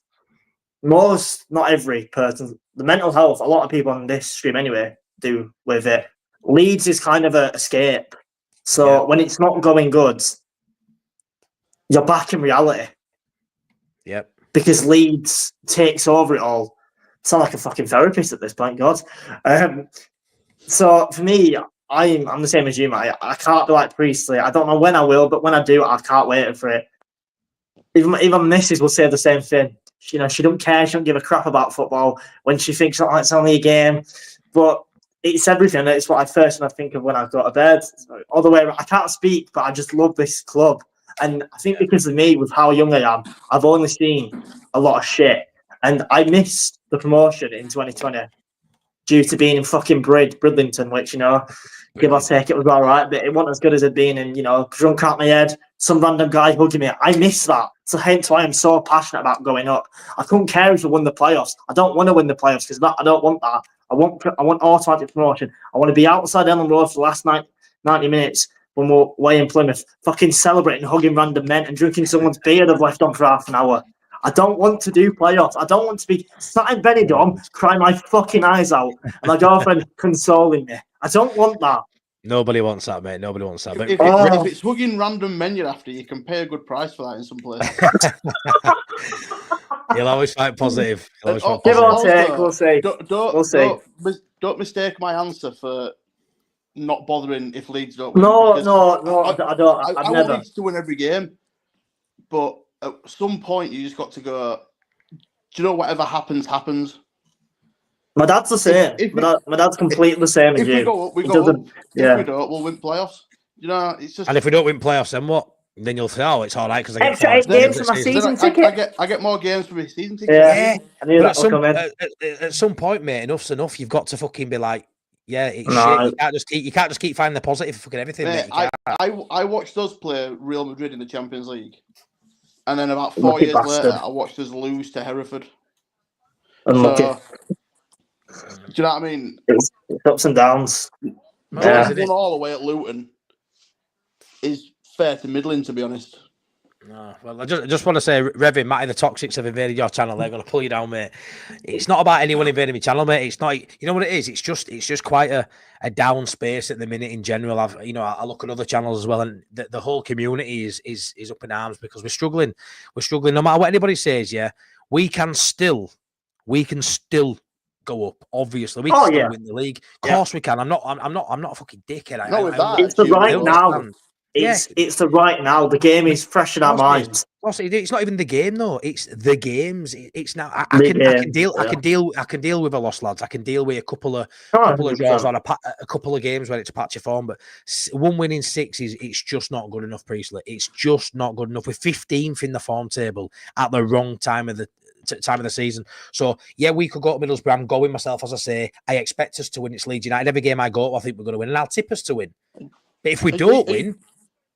not every person, the mental health, a lot of people on this stream anyway do with it. Leeds is kind of an escape. So when it's not going good, you're back in reality. Yep. Because Leeds takes over it all. I sound like a fucking therapist at this point, God. So for me, I'm the same as you, mate. I can't be like Priestley. I don't know when I will, but when I do, I can't wait for it. Even my missus will say the same thing. You know, she don't care. She don't give a crap about football when she thinks it's only a game. But it's everything. It's what I think of when I go to bed. All the way around. I can't speak, but I just love this club. And I think because of me, with how young I am, I've only seen a lot of shit. And I missed the promotion in 2020 due to being in fucking Bridlington, which, you know, give or take, it was all right, but it wasn't as good as it being in, you know, drunk out my head, some random guy hugging me. I miss that. So hence why I'm so passionate about going up. I couldn't care if we won the playoffs. I don't want to win the playoffs because I don't want that. I want automatic promotion. I want to be outside Ellen Road for the last 90 minutes when we're away in Plymouth, fucking celebrating, hugging random men and drinking someone's beer they've left on for half an hour. I don't want to do playoffs. I don't want to be sat in Benidorm crying my fucking eyes out and my girlfriend consoling me. I don't want that. Nobody wants that, mate. Nobody wants that. If it's hugging random men you're after, you can pay a good price for that in some place. You'll always find positive. Give or take, we'll see. Don't mistake my answer for not bothering if Leeds don't win. No, I don't. I want Leeds to win every game, but at some point you just got to go, do you know whatever happens? My dad's the same. My dad's completely the same as you. If we go up, we go up. If we don't, we'll win playoffs. You know, it's just. And if we don't win playoffs, then what? Then you'll say, "Oh, it's all right because I get extra 8 games for my season ticket." I get more games for my season ticket. Yeah. But at some point, mate, enough's enough. You've got to fucking be like, yeah, it's shit. You can't just keep finding the positive for fucking everything. Mate, I watched us play Real Madrid in the Champions League, and then about 4 years later, I watched us lose to Hereford. So, do you know what I mean? It's ups and downs. Won all the way at Luton is fair to middling, to be honest. No, well, I just want to say, Revin, Matty, the Toxics have invaded your channel. They're going to pull you down, mate. It's not about anyone invading my channel, mate. It's not. You know what it is? It's just quite a down space at the minute in general. I look at other channels as well, and the whole community is up in arms because we're struggling. We're struggling. No matter what anybody says, yeah, we can still go up. Obviously, we can still win the league. Of course, we can. I'm not a fucking dickhead. It's the right now. It's the right now. The game is fresh in our minds. It's not even the game though. It's the games. It's now. I can deal with a loss, lads. I can deal with a couple of draws on a couple of games when it's a patch of form. But one win in 6 it's just not good enough, Priestley. It's just not good enough. We're 15th in the form table at the wrong time of the season. So yeah, we could go to Middlesbrough. I'm going myself, as I say. I expect us to win. It's Leeds United. Every game I go to, I think we're going to win, and I'll tip us to win. But if we don't win.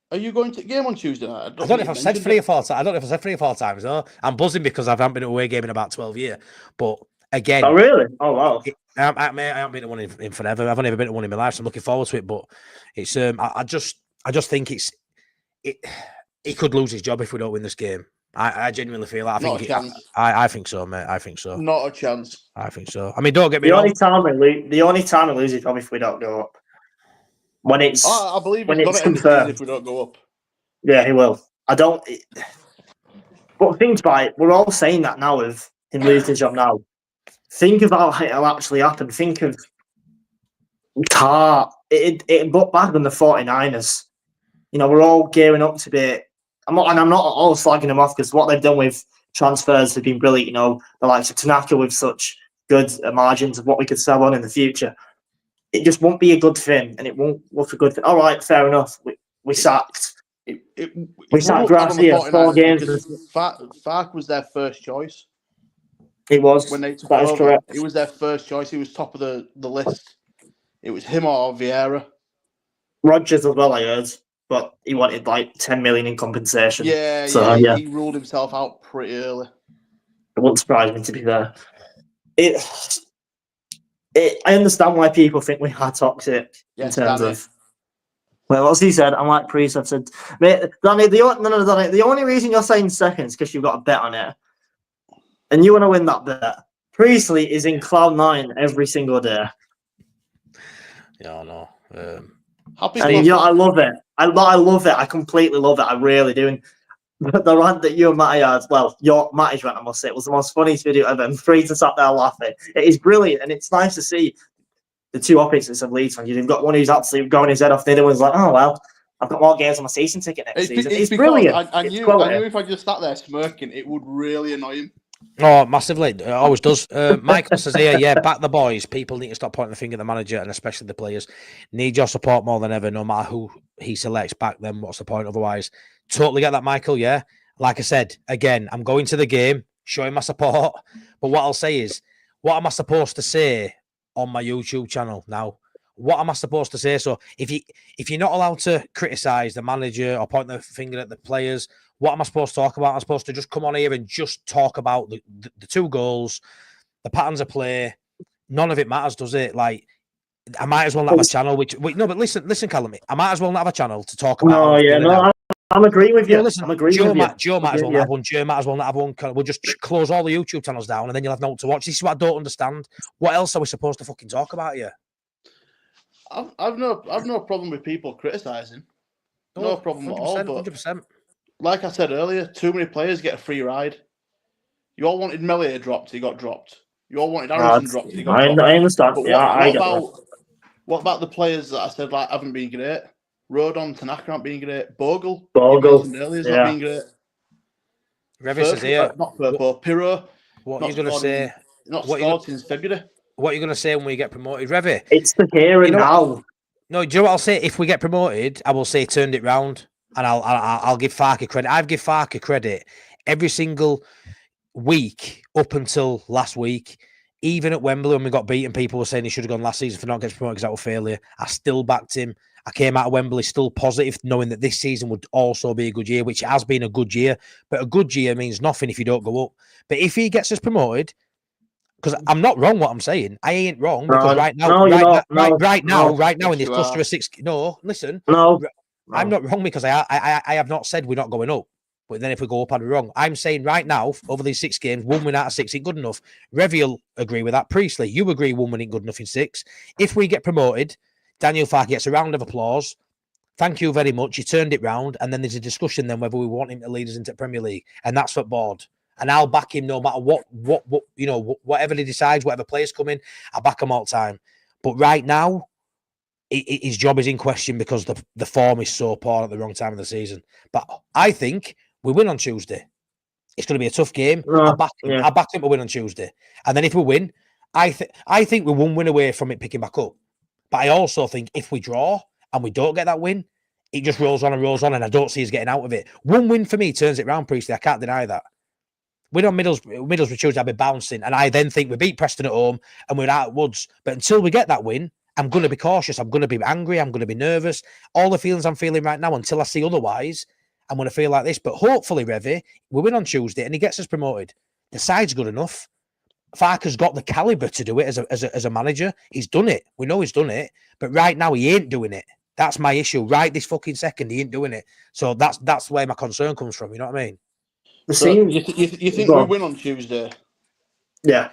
Are you going to the game on Tuesday night? I don't know if I've said 3 or 4 times. I don't know if I said 3 or 4 times. No, I'm buzzing because I haven't been to a away game in about 12 years. But again, oh really? Oh wow! I haven't been to one in forever. I've only ever been to one in my life, so I'm looking forward to it. But it's I just think he could lose his job if we don't win this game. I genuinely feel that. I think so, mate. I think so. Not a chance. I think so. I mean, don't get me wrong. The only time we lose is probably if we don't go up. When it's, I believe when it's it's confirmed if we don't go up. Yeah, he will. But think about it. We're all saying that now of him losing his job now. Think about how it'll actually happen. Think of it got back on the 49ers. You know, we're all gearing up to be. I'm not all slagging them off because what they've done with transfers have been brilliant. You know, the likes of Tanaka with such good margins of what we could sell on in the future. It just won't be a good thing, and it won't look a good thing. All right, fair enough. We sacked. We sacked Garcia 4 games. Farke was their first choice. It was. When they took that over, is correct. He was their first choice. He was top of the list. It was him or Vieira. Rodgers as well, I heard, but he wanted like 10 million in compensation. Yeah, he ruled himself out pretty early. It wouldn't surprise me, to be fair. I understand why people think we are toxic in terms of. Well, as he said, I'm like Priest. I've said, mate, Danny, Danny, the only reason you're saying second is because you've got a bet on it, and you want to win that bet. Priestley is in cloud 9 every single day. Yeah, I know. I love it. I love it. I completely love it. I really do. And the rant that you and Matty had, Matty's rant, I must say, it was the most funniest video ever. And Priest sat there laughing. It is brilliant, and it's nice to see the two opposites of Leeds fans. You've got one who's absolutely going his head off. The other one's like, oh, well, I've got more games on my season ticket next season. It's brilliant. I knew if I just sat there smirking, it would really annoy him. Oh, massively. It always does. Michael says here, yeah, back the boys. People need to stop pointing the finger at the manager and especially the players. Need your support more than ever, no matter who he selects. Back then, what's the point otherwise? Totally get that, Michael, yeah. Like I said, again, I'm going to the game, showing my support. But what I'll say is, what am I supposed to say on my YouTube channel now? What am I supposed to say? So if you're not allowed to criticise the manager or point the finger at the players, what am I supposed to talk about? I'm supposed to just come on here and just talk about the 2 goals, the patterns of play. None of it matters, does it? Like, I might as well not have a channel. No, but listen, Callum. I might as well not have a channel to talk about. I'm agreeing with you. Listen, I'm agreeing with you. Joe might as well not have one. Joe might as well not have one. We'll just close all the YouTube channels down, and then you'll have no one to watch. This is what I don't understand. What else are we supposed to fucking talk about here? I've no problem with people criticising. No problem at all. But 100%. Like I said earlier, too many players get a free ride. You all wanted Melia dropped, he got dropped. You all wanted Aaronson dropped, he got dropped. I understand. But what about the players that I said haven't been great? Rodon, Tanaka aren't being great. Bogle earlier is not being great. Revis is here. Not Purpo. Piro. What are you going to say? Not scored since February. What are you going to say when we get promoted, Revy? It's the here and now. No, do you know what I'll say? If we get promoted, I will say turned it round, and I'll give Farke credit. I've given Farke credit every single week up until last week. Even at Wembley when we got beaten, people were saying he should have gone last season for not getting promoted because that was failure. I still backed him. I came out of Wembley still positive, knowing that this season would also be a good year, which has been a good year. But a good year means nothing if you don't go up. But if he gets us promoted, because I'm not wrong what I'm saying. I ain't wrong because right now in this cluster of 6. No, listen. I'm not wrong because I have not said we're not going up. But then if we go up, I'd be wrong. I'm saying right now, over these 6 games, 1 win out of 6 ain't good enough. Revy will agree with that. Priestley, you agree 1 win ain't good enough in 6. If we get promoted, Daniel Farke gets a round of applause. Thank you very much. You turned it round. And then there's a discussion then whether we want him to lead us into the Premier League. And that's for board. And I'll back him no matter what whatever he decides, whatever players come in, I'll back him all the time. But right now, his job is in question because the form is so poor at the wrong time of the season. But I think we win on Tuesday. It's going to be a tough game. I'll back him to win on Tuesday. And then if we win, I think we're 1 win away from it picking back up. But I also think if we draw and we don't get that win, it just rolls on, and I don't see us getting out of it. 1 win for me turns it round, Priestley. I can't deny that. Win on Middlesbrough Tuesday, I'll be bouncing. And I then think we beat Preston at home and we're out at Woods. But until we get that win, I'm going to be cautious. I'm going to be angry. I'm going to be nervous. All the feelings I'm feeling right now, until I see otherwise, I'm going to feel like this. But hopefully, Revy, we win on Tuesday and he gets us promoted. The side's good enough. Farke's got the calibre to do it as a manager. He's done it. We know he's done it. But right now, he ain't doing it. That's my issue. Right this fucking second, he ain't doing it. So that's where my concern comes from. You know what I mean? You think we win on Tuesday? Yeah.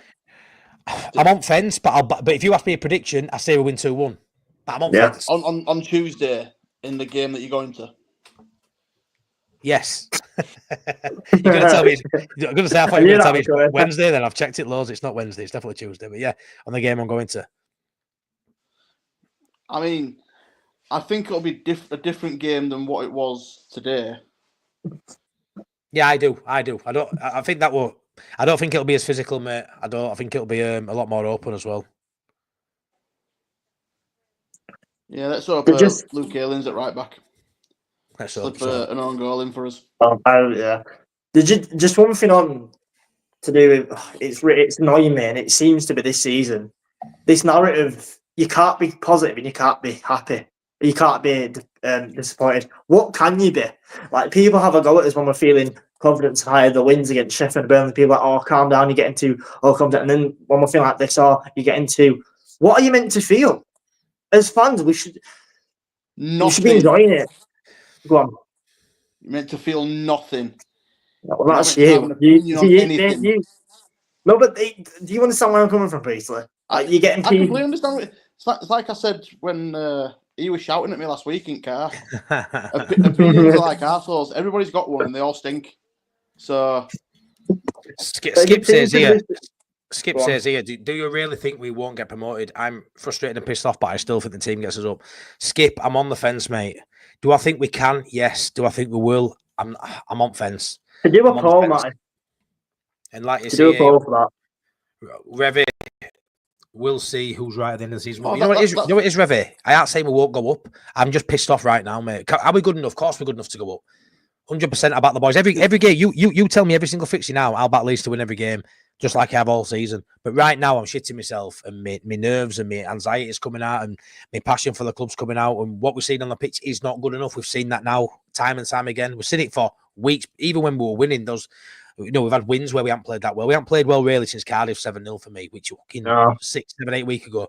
I'm on fence, but if you ask me a prediction, I say we win 2-1. But I'm on fence. On Tuesday in the game that you're going to. Yes. You're going to tell me. I'm going to say I thought you were going to tell me it's Wednesday. Then I've checked it loads. It's not Wednesday. It's definitely Tuesday. But yeah, on the game I'm going to. I mean, I think it'll be a different game than what it was today. Yeah, I do. I think that will. I don't think it'll be as physical, mate. I think it'll be a lot more open as well. Yeah, let's hope Luke Aylin's at right back. Let's slip an own goal in for us. Yeah. Just one thing on to do with it's annoying me, and it seems to be this season. This narrative, you can't be positive and you can't be happy. You can't be disappointed. What can you be? Like, people have a go at us when we're feeling confidence higher. The wins against Sheffield and Burnley, people are like, oh, calm down. You get into, oh, calm down. And then when we're feeling like this, you get into, what are you meant to feel? As fans, we should be enjoying it. Go on. You're meant to feel nothing. Well, that's you. No, but do you understand where I'm coming from, Priestley? You're getting. I completely understand. It's like I said when he was shouting at me last week in car. Opinions are like arseholes. Everybody's got one, and they all stink. So Skip says here. Skip says here, do you really think we won't get promoted? I'm frustrated and pissed off, but I still think the team gets us up. Skip, I'm on the fence, mate. Do I think we can? Yes. Do I think we will? I'm on fence. To do a poll, Martin. And like you say, do a poll for that. Revy, we'll see who's right at the end of the season. You know what it is, Revy? I ain't saying we won't go up. I'm just pissed off right now, mate. Are we good enough? Of course we're good enough to go up. 100% I back the boys. Every game, you tell me every single fixture now, I'll back Leeds to win every game, just like I have all season. But right now, I'm shitting myself, and my nerves and my anxiety is coming out, and my passion for the club's coming out. And what we've seen on the pitch is not good enough. We've seen that now time and time again. We've seen it for weeks, even when we were winning. We've had wins where we haven't played that well. We haven't played well really since Cardiff 7-0 for me, which was 6, 7, 8 weeks ago.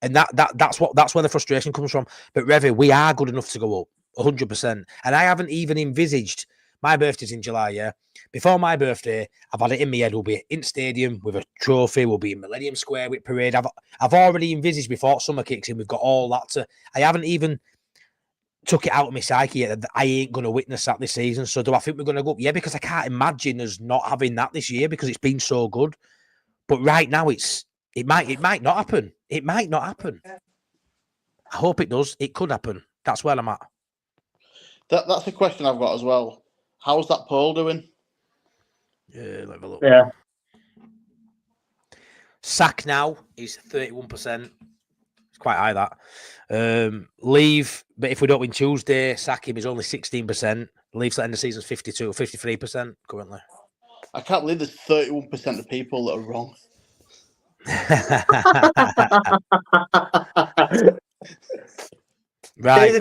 And that's where the frustration comes from. But Revy, we are good enough to go up 100%. And I haven't even envisaged. My birthday's in July, yeah. Before my birthday, I've had it in my head. We'll be in stadium with a trophy. We'll be in Millennium Square with parade. I've already envisaged before summer kicks in. We've got all that to. I haven't even took it out of my psyche yet that I ain't going to witness that this season. So do I think we're going to go up? Yeah, because I can't imagine us not having that this year because it's been so good. But right now, it might not happen. It might not happen. I hope it does. It could happen. That's where I'm at. That's a question I've got as well. How's that poll doing? Yeah, let me have a look. Yeah. Sack now is 31%. It's quite high, that. Leave, but if we don't win Tuesday, sack him is only 16%. Leaves at the end of the season 53% currently. I can't believe there's 31% of people that are wrong. Right.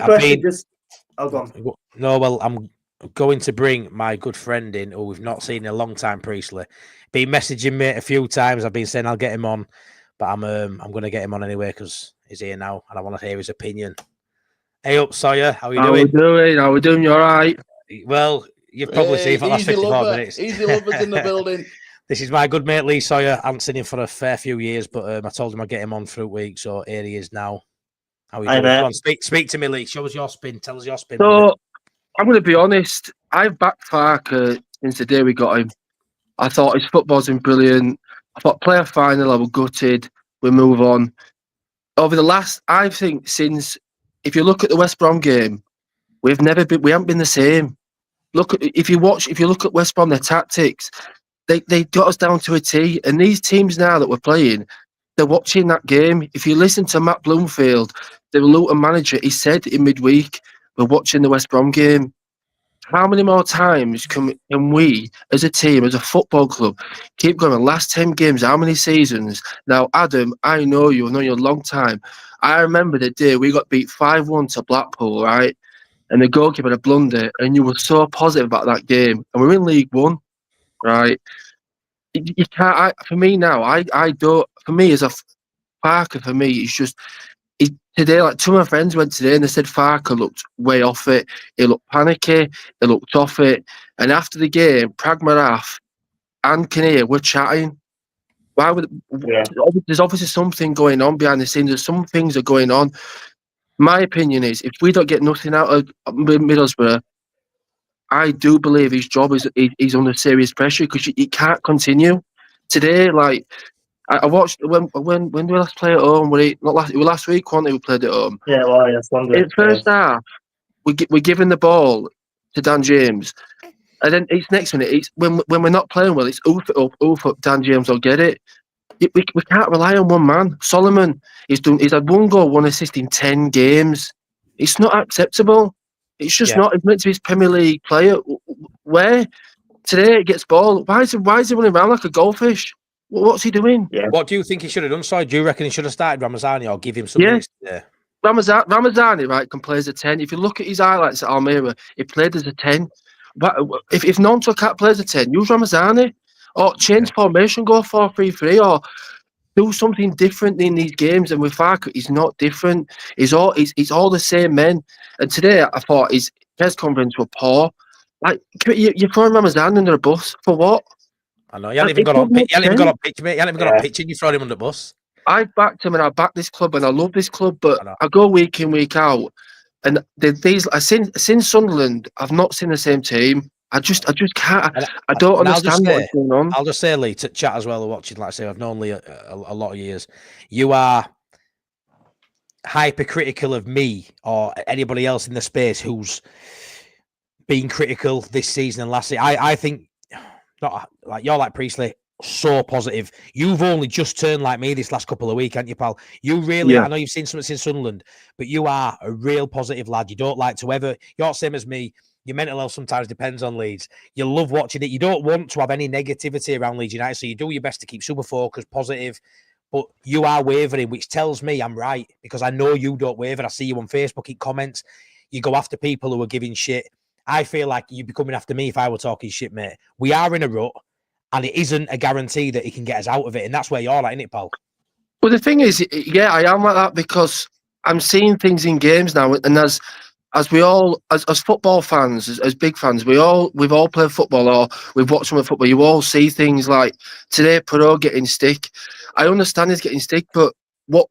Go on. No, well, I'm going to bring my good friend in, who we've not seen in a long time, Priestley. Been messaging me a few times. I've been saying I'll get him on, but I'm going to get him on anyway because he's here now and I want to hear his opinion. Hey up, Sawyer. How are you doing? How we doing? You all right? Well, you've probably seen for the last 54 minutes. Easy lovers in the building. This is my good mate Lee Sawyer. I haven't seen him for a fair few years, but I told him I'd get him on through the week, so here he is now. How are you doing? Come on, speak to me, Lee. Show us your spin. Tell us your spin. So, I'm going to be honest. I've backed Farke since the day we got him. I thought his football's been brilliant. I thought player final, I was gutted. We move on. Over the last, I think, since if you look at the West Brom game, we haven't been the same. If you look at West Brom, their tactics, they got us down to a T. And these teams now that we're playing, they're watching that game. If you listen to Matt Bloomfield, the Luton manager, he said in midweek, we're watching the West Brom game. How many more times can we, as a team, as a football club, keep going? Last 10 games, how many seasons? Now, Adam, I know you. I've known you a long time. I remember the day we got beat 5-1 to Blackpool, right? And the goalkeeper had a blunder, and you were so positive about that game. And we're in League One, right? You can't. For me now, I don't. For me, as a Farke, for me, it's just today. Like two of my friends went today, and they said Farke looked way off it. He looked panicky. He looked off it. And after the game, Pragmaraf and Kinnear were chatting. Why would? Yeah. There's obviously something going on behind the scenes. There's some things are going on. My opinion is, if we don't get nothing out of Middlesbrough, I do believe his job is under serious pressure because he can't continue. Today, like I watched when did we last play at home? It was last week, wasn't it? We played at home. Yeah, well, yes, Sunday. In the first half, we're giving the ball to Dan James, and then it's next minute. It's when we're not playing well. It's oof up. Dan James will get it. We can't rely on one man. Solomon, he's had 1 goal, 1 assist in 10 games. It's not acceptable. It's just not. He's meant to be his Premier League player. Where today it gets ball. Why is he running around like a goldfish? What's he doing? Yeah. What do you think he should have done? So do you reckon he should have started Ramazani or give him some minutes there? Ramazani, right, can play as a 10. If you look at his highlights at Almira, he played as a 10. But if Nonto can't play as a 10, use Ramazani. Or change formation, go 4-3-3, or do something different in these games. And with Farke, he's not different. He's all the same men. And today, I thought his press conference were poor. Like you're throwing Ramazan under a bus for what? I know. He hadn't even got on pitch. He hadn't even got on pitch, mate. He hadn't even got on pitch, and you throw him under the bus. I backed him, and I back this club, and I love this club. But I go week in, week out, and since Sunderland, I've not seen the same team. I just can't. I don't understand what's going on. I'll just say, Lee, to chat as well, watching, like I say, I've known Lee a lot of years. You are hypercritical of me or anybody else in the space who's been critical this season and last season. I think, not like you're like Priestley, so positive. You've only just turned like me this last couple of weeks, haven't you, pal? You really, I know you've seen something since Sunderland, but you are a real positive lad. You don't like to ever, you're the same as me. Your mental health sometimes depends on Leeds. You love watching it. You don't want to have any negativity around Leeds United, so you do your best to keep super focused, positive. But you are wavering, which tells me I'm right, because I know you don't waver. I see you on Facebook in comments. You go after people who are giving shit. I feel like you'd be coming after me if I were talking shit, mate. We are in a rut, and it isn't a guarantee that he can get us out of it, and that's where you're at, isn't it, pal? Well, the thing is, I am like that because I'm seeing things in games now, and as we all, as football fans, as big fans, we've all played football or we've watched some of football. You all see things like today, Perot getting stick. I understand he's getting stick, but what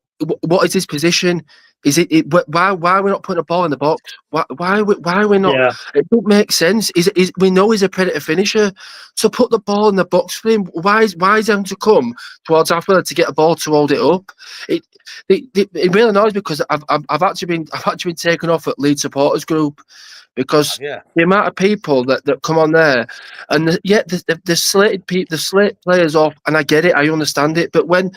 is his position? Is it why are we not putting a ball in the box? Why are we not? Yeah. It don't make sense. We know he's a predator finisher, so put the ball in the box for him. Why is having to come towards Africa to get a ball to hold it up? It really annoys me because I've actually been taken off at Leeds supporters group because the amount of people that come on there and the slate players off, and I get it, I understand it, but when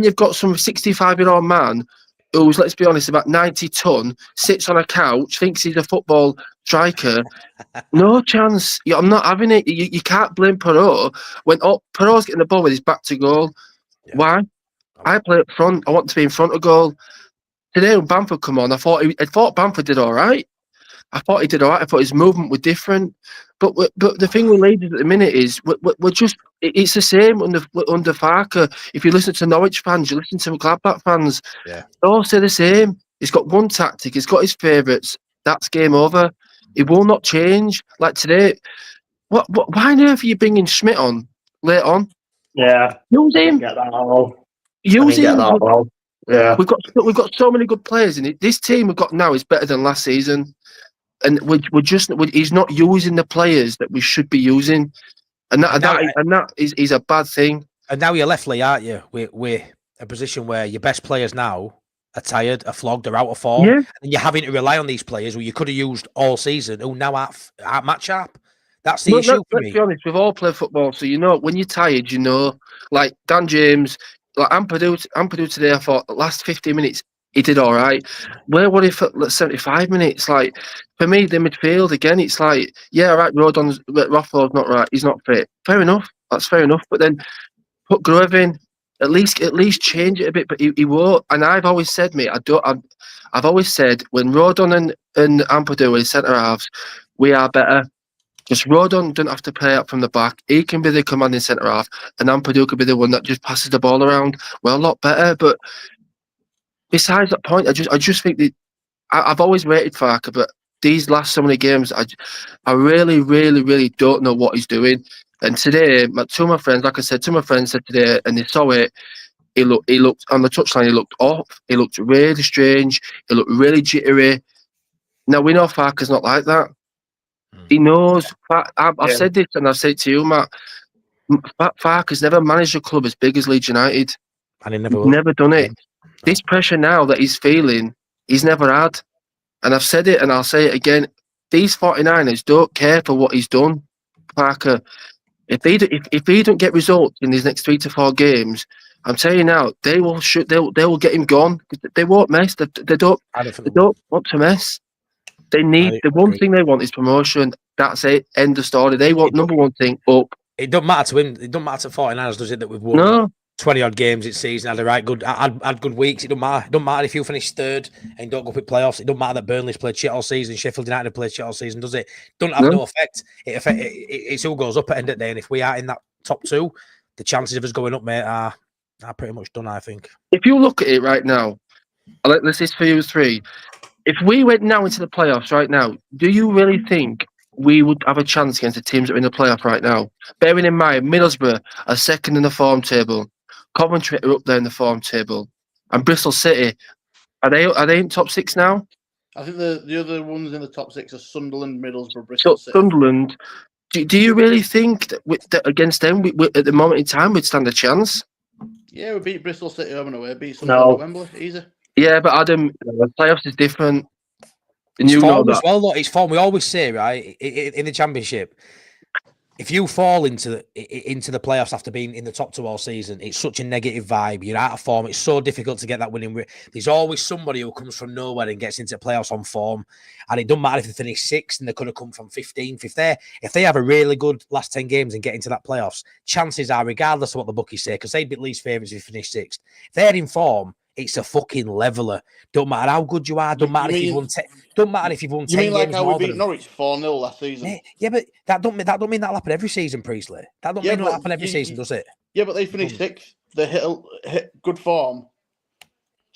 you've got some 65-year-old man who's, let's be honest, about 90 ton, sits on a couch, thinks he's a football striker, no chance. I'm not having it. You can't blame Perot when Perot's getting the ball with his back to goal. Yeah. Why? I play up front. I want to be in front of goal. Today when Bamford come on, I thought Bamford did all right. I thought he did all right. I thought his movement was different. But the thing with Leeds at the minute is we're just, it's the same under Farke. If you listen to Norwich fans, you listen to Gladbach fans, they all say the same. He's got one tactic. He's got his favourites. That's game over. It will not change. Like today, why on earth are you bringing Schmidt on late on? Yeah. Use him. Get that all. Use him. Yeah. We've got so many good players in it. This team we've got now is better than last season. And he's not using the players that we should be using, and that is a bad thing. And now you're left, Lee, aren't you? We're a position where your best players now are tired, are flogged, are out of form, Yeah. and you're having to rely on these players who you could have used all season who now aren't match sharp. That's the issue for Let's me. be honest, we've all played football, so when you're tired, like Dan James, like Ampadu today, I thought the last 15 minutes he did all right. Where would he for 75 minutes? Like for me, the midfield again, it's like, yeah, all right, Rothro's not right, he's not fit. Fair enough, that's fair enough. But then put Grove in, at least change it a bit. But he won't. And I've always said, mate, I've always said when Rodon and Ampadu are centre halves, we are better. Because Rodon doesn't have to play up from the back. He can be the commanding centre half, and Ampadu could be the one that just passes the ball around. Well, a lot better. But besides that point, I just think that I've always rated Farke, but these last so many games, I really, really, really don't know what he's doing. And today, two of my friends, like I said, said today, and they saw it. He looked on the touchline. He looked off. He looked really strange. He looked really jittery. Now we know Farke's not like that. He knows. I've said this, and I've said it to you, Matt. Farke's never managed a club as big as Leeds United. And he never done it. This pressure now that he's feeling, he's never had. And I've said it, and I'll say it again. These 49ers don't care for what he's done, Farke. If he don't get results in these next 3 to 4 games, I'm telling you now, they will get him gone. They won't mess. They don't want to mess. They need the one thing they want is promotion. That's it. End of story. They want number one thing up. It doesn't matter to him. It doesn't matter to 49ers, does it? That we've won 20 odd games this season, had good weeks. It don't matter. It don't matter if you finish third and don't go up with playoffs. It don't matter that Burnley's played shit all season, Sheffield United have played shit all season, does it? Don't have no effect. It's who goes up at the end of the day. And if we are in that top 2, the chances of us going up, mate, are pretty much done, I think. If you look at it right now, this is for you 3. If we went now into the playoffs right now, do you really think we would have a chance against the teams that are in the playoff right now? Bearing in mind, Middlesbrough are second in the form table, Coventry are up there in the form table, and Bristol City are they in top 6 now? I think the other ones in the top 6 are Sunderland, Middlesbrough, Bristol City. Sunderland. Do you really think that against them, we, at the moment in time, we'd stand a chance? Yeah, we beat Bristol City home and away. Beat Sunderland at Wembley, easy. Yeah, but Adam, the playoffs is different. And it's form as well, look, it's form. We always say, right, in the Championship, if you fall into the playoffs after being in the top 2 all season, it's such a negative vibe. You're out of form. It's so difficult to get that winning. There's always somebody who comes from nowhere and gets into playoffs on form. And it doesn't matter if they finish 6th and they could have come from 15th. If they have a really good last 10 games and get into that playoffs, chances are, regardless of what the bookies say, because they'd be least favourites if you finish 6th, if they're in form, it's a fucking leveler. Don't matter how good you are. Don't matter if you've won 10 games. You mean like how we beat Norwich 4-0 last season? Yeah, but that don't mean that'll happen every season, Priestley. That don't mean that'll happen every season, does it? Yeah, but they finished 6th. They hit good form.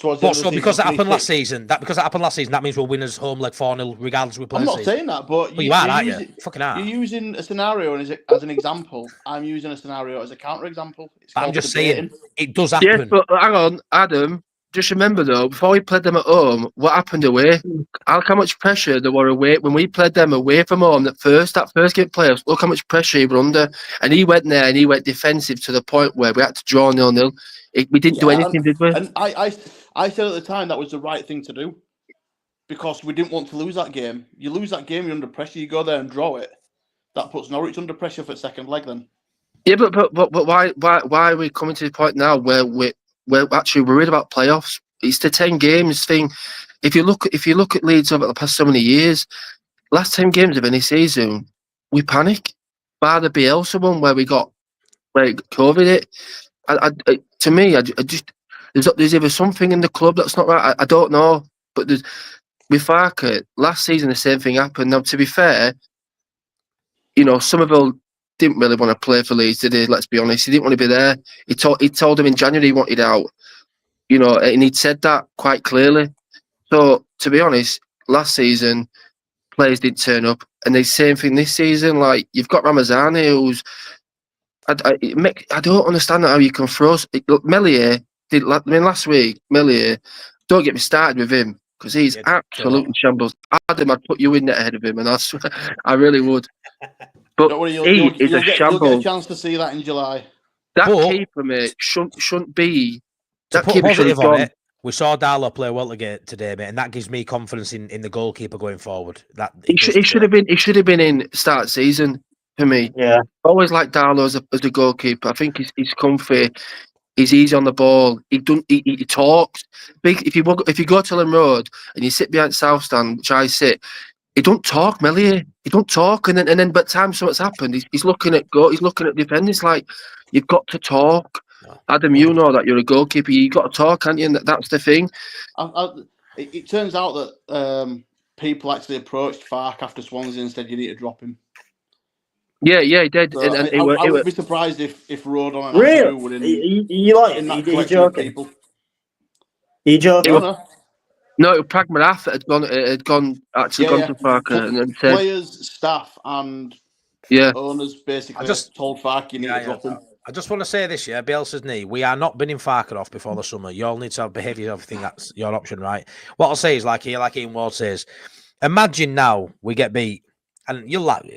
Because that happened last season, that means we'll win as home leg 4-0 regardless we play. I'm not saying that, but you are, aren't you? Fucking are. You're using a scenario as an example. I'm using a scenario as a counter example. I'm just saying it does happen. Yes, but hang on, Adam. Just remember though, before we played them at home, what happened away? Look how much pressure there were away when we played them away from home. That first game playoffs. Look how much pressure he were under, and he went there and he went defensive to the point where we had to draw 0-0. We didn't do anything, did we? And I said at the time that was the right thing to do because we didn't want to lose that game. You lose that game, you're under pressure. You go there and draw it. That puts Norwich under pressure for the second leg. Then. Yeah, but why are we coming to the point now where we're actually worried about playoffs? It's the 10 games thing. If you look at Leeds over the past so many years, last 10 games of any season, we panic. Bar the Bielsa one where COVID hit. To me, I just there's either something in the club that's not right. I don't know, but with Farke last season the same thing happened. Now, to be fair, Somerville didn't really want to play for Leeds, did he? Let's be honest. He didn't want to be there. He told him in January he wanted out. And he'd said that quite clearly. So, to be honest, last season, players didn't turn up. And the same thing this season. Like, you've got Ramazani, who's... I don't understand how you can throw... Melier did... last week, Melier, don't get me started with him, because he's absolutely shambles. Adam, I'd put you in there ahead of him, and I really would. But don't worry, you'll get a chance to see that in July. That keeper, mate, shouldn't be... To put a positive on it, We saw Darlow play well today, mate, and that gives me confidence in the goalkeeper going forward. That He should have been. He should have been in start season for me. Yeah. Always like Darlow as a goalkeeper. I think he's comfy. He's easy on the ball. He talks. If you go to Ellen Road and you sit behind South Stand, which I sit, he don't talk, Melly. He don't talk, and then by the time something's happened, he's looking at he's looking at defending. It's like you've got to talk. No. Adam, you know that you're a goalkeeper. You got to talk, can't you? And that's the thing. It turns out that people actually approached Farke after Swansea and said you need to drop him. Yeah, he did. So and I would be surprised if Rodon and Really? Andrew were in that You collection of joking? people. You joking? No, Pragmath had gone to Farke and then said, Players, staff, and owners basically told Farke you need to drop him. I just want to say this, Bielsa's knee. We are not binning Farke off before the summer. You all need to behave yourself. I think that's your option, right? What I'll say is like Ian Ward says, imagine now we get beat, and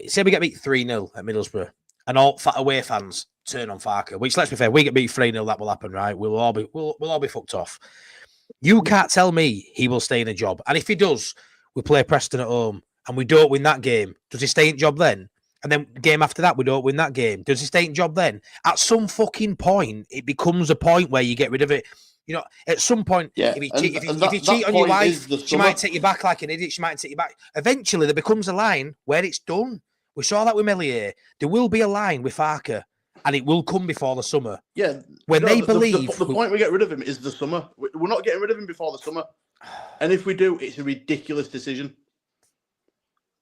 say we get beat 3-0 at Middlesbrough, and all away fans turn on Farke. Which, let's be fair, we get beat 3-0, that will happen, right? We'll all be fucked off. You can't tell me he will stay in a job, and if he does, we play Preston at home, and we don't win that game. Does he stay in job then? And then game after that, we don't win that game. Does he stay in job then? At some fucking point, it becomes a point where you get rid of it. You know, at some point, if you cheat on your wife, she might take you back like an idiot. She might take you back. Eventually, there becomes a line where it's done. We saw that with Meslier. There will be a line with Farke, and it will come before the summer. Yeah. When they believe... The point we get rid of him is the summer. We're not getting rid of him before the summer. And if we do, it's a ridiculous decision.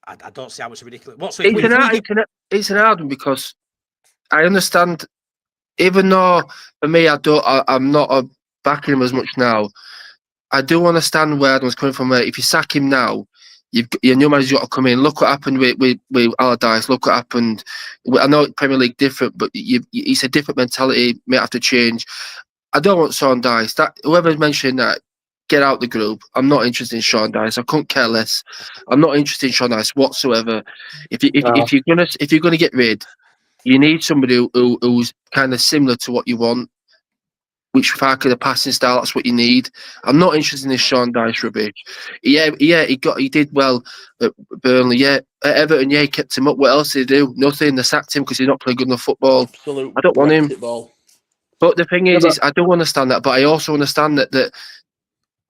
I don't see how it's ridiculous. It's an hard one because I understand, even though for me I'm not backing him as much now. I do understand where Adam's coming from. If you sack him now, your new manager's got to come in. Look what happened with Allardyce. Look what happened. I know Premier League different, but it's a different mentality. May have to change. I don't want Sean Dyche. That whoever's mentioning that. Get out the group. I'm not interested in Sean Dyche. I couldn't care less. I'm not interested in Sean Dyche whatsoever. If you're gonna get rid, you need somebody who's kind of similar to what you want, which Farke the passing style. That's what you need. I'm not interested in this Sean Dyche rubbish. He did well at Burnley. Yeah, at Everton. Yeah, he kept him up. What else did he do? Nothing. They sacked him because he's not playing good enough football. Absolute I don't want him. Ball. But the thing is I do understand that. But I also understand that.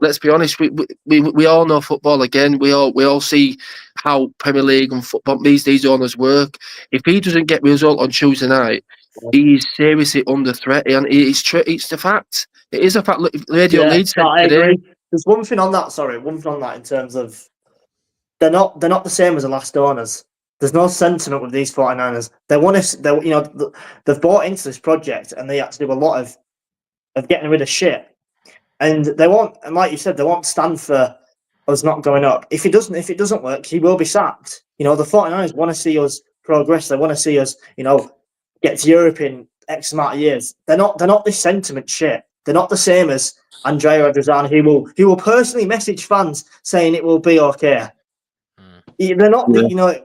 Let's be honest. We all know football. Again, we all see how Premier League and football these owners work. If he doesn't get result on Tuesday night, he's seriously under threat. And it's the fact. It is a fact. Look, Radio Leeds said today. There's one thing on that. Sorry, one thing on that in terms of they're not the same as the last owners. There's no sentiment with these 49ers. They've bought into this project and they actually do a lot of getting rid of shit. And they won't, and like you said, they won't stand for us not going up. If it doesn't work, he will be sacked. The 49ers want to see us progress. They want to see us, get to Europe in X amount of years. They're not this sentiment shit. They're not the same as Andrea Adriano, who will personally message fans saying it will be okay. They're not.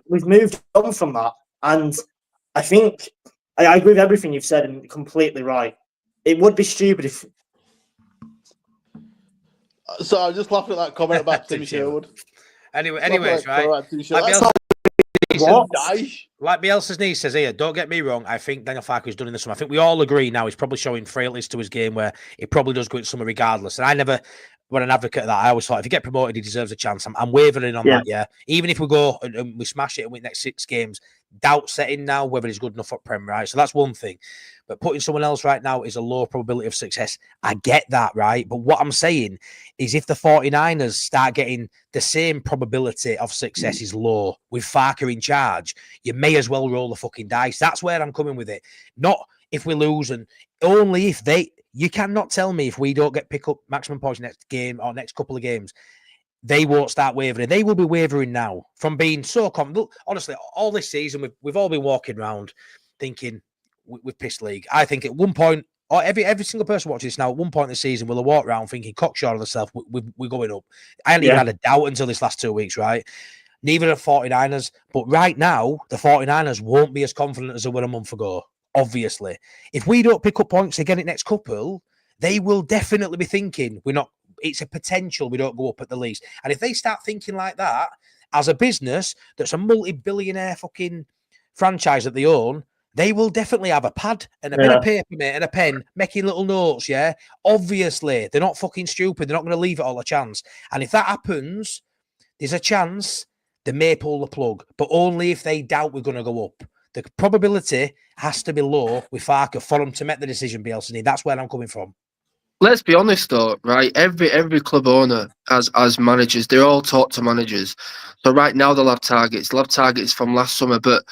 We've moved on from that, and I think I agree with everything you've said and completely right. It would be stupid if. So I'm just laughing at that comment about Tim Sherwood. Anyways, right? Like Bielsa's niece says here, don't get me wrong, I think Daniel Farke is done in the summer. I think we all agree now he's probably showing frailties to his game where he probably does go into summer regardless. And I never were an advocate of that. I always thought if you get promoted, he deserves a chance. I'm wavering on that, yeah. Even if we go and we smash it and win the next 6 games, doubt setting now whether he's good enough for Prem, right? So that's one thing. But putting someone else right now is a low probability of success. I get that, right? But what I'm saying is if the 49ers start getting the same probability of success is low with Farke in charge, you may as well roll the fucking dice. That's where I'm coming with it. Not if we lose and only if you cannot tell me if we don't pick up maximum points next game or next couple of games, they won't start wavering. They will be wavering now from being so confident. Honestly, all this season, we've all been walking around thinking, with Piss League. I think at one point, or every single person watching this now, at one point this season, will have walked around thinking, cocksure of themselves, we're going up. I hadn't even had a doubt until this last 2 weeks, right? Neither are 49ers. But right now, the 49ers won't be as confident as they were a month ago, obviously. If we don't pick up points again at next couple, they will definitely be thinking, we're not it's a potential we don't go up at the least. And if they start thinking like that as a business that's a multi-billionaire fucking franchise that they own, they will definitely have a pad and a bit of paper, mate, and a pen, making little notes, yeah? Obviously, they're not fucking stupid. They're not going to leave it all a chance. And if that happens, there's a chance they may pull the plug, but only if they doubt we're going to go up. The probability has to be low with Farke for them to make the decision, Bielsa. That's where I'm coming from. Let's be honest, though, right? Every club owner as managers, they all talk to managers. So right now they'll have targets. They'll have targets from last summer. But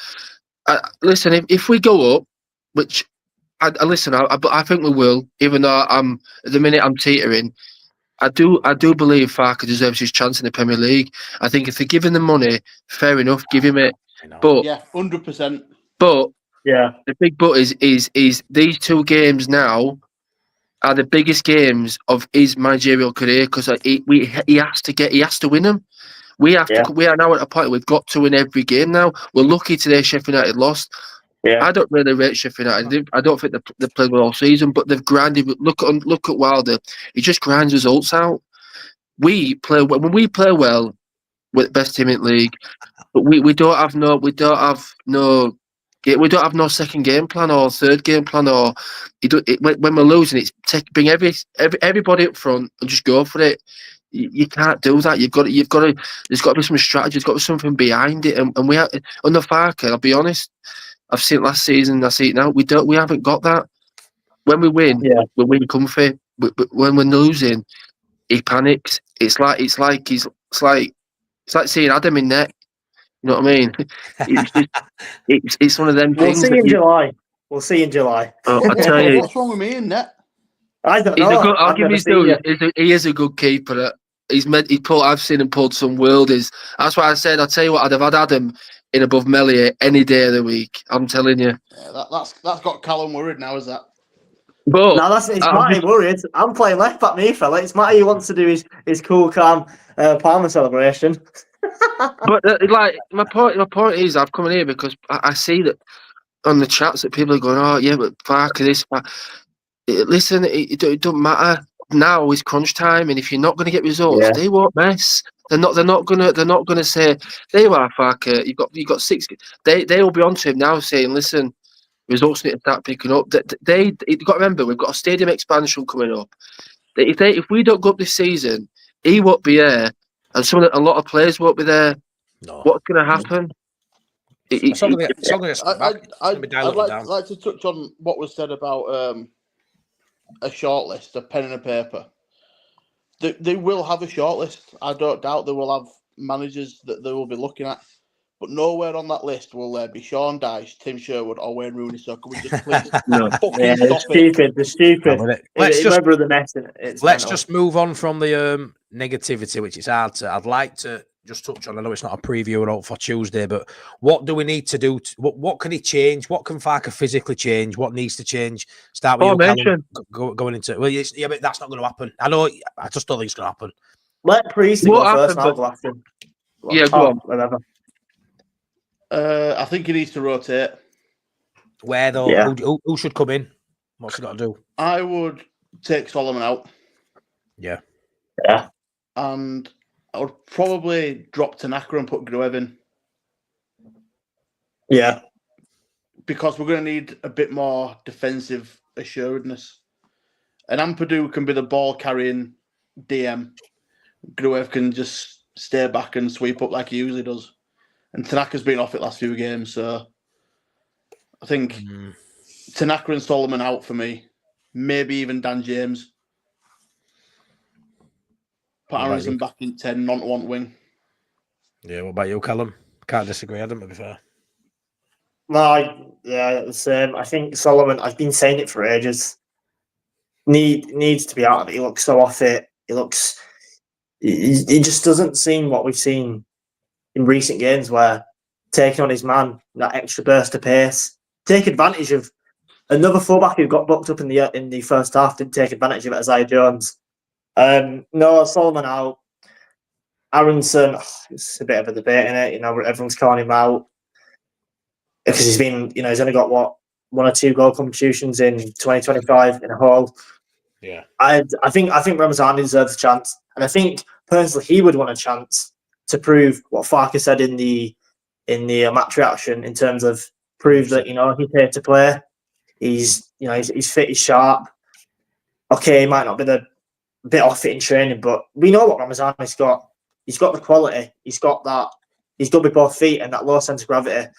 listen, if we go up, which I think we will. Even though at the minute I'm teetering, I do believe Farke deserves his chance in the Premier League. I think if they're giving the money, fair enough, give him it. But yeah, 100%. But yeah, the big but is these 2 games now are the biggest games of his managerial career because he has to win them. We are now at a point we've got to win every game now. We're lucky today Sheffield United lost. Yeah. I don't really rate Sheffield United. I don't think they played well all season, but they've grinded. Look at Wilder. He just grinds results out. When we play well, we're the best team in the league, but we don't have no second game plan or third game plan or when we're losing, it's bring everybody up front and just go for it. You can't do that. You've got to. There's got to be some strategy. There's got to be something behind it. And we have under Farke. I'll be honest. I've seen it last season. I see it now. We haven't got that. When we win, we win comfy. But when we're losing, he panics. It's like seeing Adam in net. You know what I mean? It's one of them things. We'll see in July. I tell you, what's wrong with me in net? I don't know. I'll give his due. He is a good keeper. I've seen him pull some worldies. That's why I said. I'll tell you what. I'd have had Adam in above Melier any day of the week. I'm telling you. Yeah, that's got Callum worried now, is that? But no, it's Matty worried. I'm playing left back, me fella. It's Matty who wants to do his cool, calm Palmer celebration. But my point is, I've come in here because I see that on the chats that people are going, oh yeah, but Farke this. Listen, it don't matter. Now is crunch time, and if you're not going to get results, they won't mess. They're not gonna say, there you are, Farke. You've got 6. They will be onto him now, saying, listen, results need to start picking up. You've got to remember, we've got a stadium expansion coming up. If we don't go up this season, he won't be there, and a lot of players won't be there. No. What's going to happen? I'd like to touch on what was said about a shortlist, a pen and a paper. They will have a shortlist. I don't doubt they will have managers that they will be looking at. But nowhere on that list will there be Sean Dyche, Tim Sherwood, or Wayne Rooney. So can we just please They're stupid. Remember the mess in it. Let's just move on from the negativity, which is hard to. I'd like to just touch on. I know it's not a preview or for Tuesday, but what do we need to do? What can he change? What can Farke physically change? What needs to change? Start with you, Callum, going into. But that's not going to happen. I know. I just don't think it's going to happen. Let Priestley go first. I'll go after him. Go on. Whatever. I think he needs to rotate. Where though? Yeah. Who should come in? What's he got to do? I would take Solomon out. Yeah. And I would probably drop Tanaka and put Gruev in. Yeah. Because we're going to need a bit more defensive assuredness. And Ampadu can be the ball carrying DM. Gruev can just stay back and sweep up like he usually does. And Tanaka's been off it last few games, so I think Tanaka and Solomon out for me. Maybe even Dan James. Put Aronson back in 10, non-want wing. Yeah, what about you, Callum? Can't disagree, Adam, to be fair. No, the same. I think Solomon, I've been saying it for ages, needs to be out of it. He looks so off it. He just doesn't seem what we've seen in recent games where taking on his man, that extra burst of pace, take advantage of another fullback who got booked up in the first half, didn't take advantage of it, Isaiah Jones. No, Solomon out. Aronson, it's a bit of a debate in it. Everyone's calling him out because he's only got 1 or 2 goal contributions in 2025 in a whole. Yeah. I think Ramazani deserves a chance, and I think personally he would want a chance to prove what Farke said in the match reaction in terms of prove that he's here to play. He's he's fit, he's sharp. Okay, he might not be the bit off it in training, but we know what Ramazani's got. He's got the quality. He's got that. He's good with both feet and that low centre of gravity.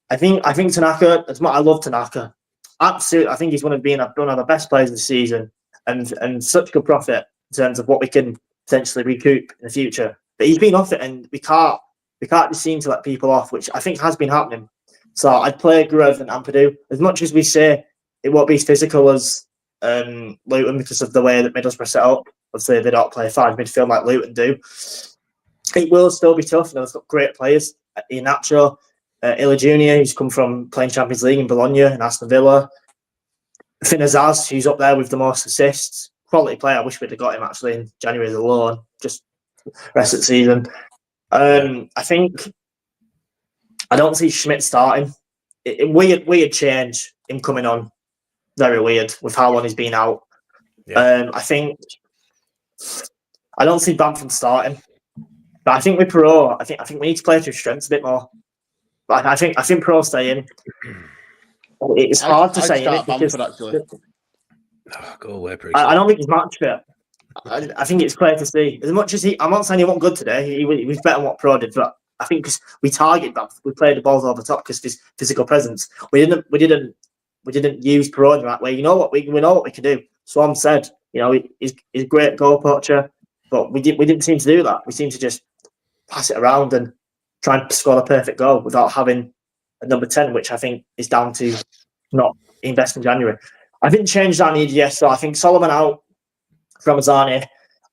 I think Tanaka. As much I love Tanaka, absolutely. I think he's one of the best players of the season, and such good profit in terms of what we can potentially recoup in the future. But he's been off it, and we can't be seen to let people off, which I think has been happening. So I'd play Gruev and Ampadu. As much as we say it won't be as physical as Luton because of the way that Middlesbrough are set up. Obviously, they don't play 5 midfield like Luton do. It will still be tough. They've got great players. Iheanacho, Illa Junior, who's come from playing Champions League in Bologna and Aston Villa. Finn Azaz, who's up there with the most assists. Quality player. I wish we'd have got him actually in January as a loan. Just rest of the season. I don't see Schmidt starting. Weird change, him coming on. Very weird with how long he's been out. Yeah. I don't see Bamford starting. But I think with Pro, I think we need to play to his strengths a bit more. But I think Pro staying. It's hard to say. Bamford, actually. Go away, Priestley. I don't think he's match fit. I think it's clear to see. As much as I'm not saying he wasn't good today. He was better than what Pro did, but I think because we target Bamford, we played the balls over the top because of his physical presence. We didn't use Pro in the right way. You know what we know what we can do. Swan said, he's a great goal poacher, but we didn't seem to do that. We seemed to just pass it around and try and score a perfect goal without having a number 10, which I think is down to not invest in January. I think change that needed, yes. So I think Solomon out, Ramazani.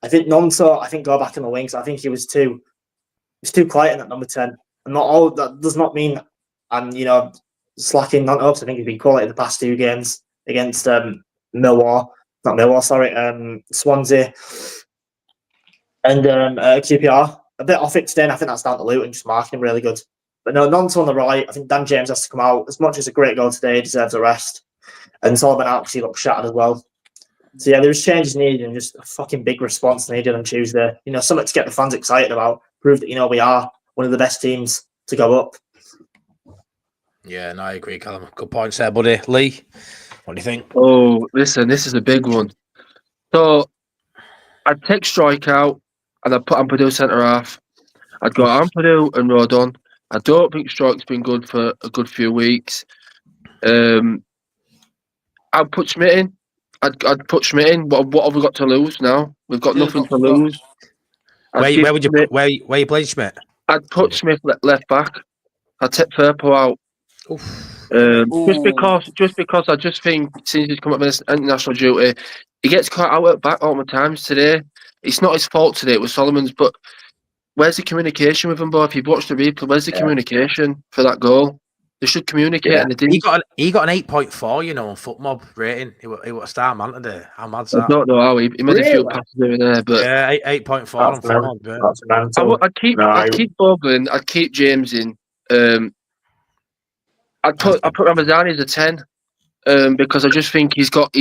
I think Nonto, go back in the wings. I think he was too quiet in that number 10. And not all that does not mean I'm slacking Nonto up. I think he's been quality the past 2 games against Swansea and QPR. A bit off it today, and I think that's down to Luton just marking him really good. But no, Nonto on the right. I think Dan James has to come out. As much as a great goal today, he deserves a rest. And Solomon out because he looked shattered as well. So yeah, there's changes needed and just a fucking big response needed on Tuesday. Something to get the fans excited about. Prove that we are one of the best teams to go up. Yeah, no, I agree, Callum. Good points there, buddy. Lee, what do you think? Oh, listen, this is a big one. So I'd take Strike out and I'd put Ampadu centre half. I'd go Ampadu and Rodon. I don't think Strike's been good for a good few weeks. I'd put Schmidt in. I'd put Schmidt in. What have we got to lose now? We've got nothing to lose. Where would you play Schmidt? I'd put Smith left back. I'd take Firpo out. Just because I just think since he's come up with this international duty, he gets caught out at back all the times today. It's not his fault today. It was Solomon's, but where's the communication with them, boy? If you've watched the replay, where's the communication for that goal? They should communicate, and they didn't. He got an 8.4, on FootMob rating. He was a star man today. How mad's that? I don't know how he made a few passes over there, but 8.4 on FootMob. I'd keep Boglin. I'd keep James in. I'd put Ramazani as a 10 because I just think he's got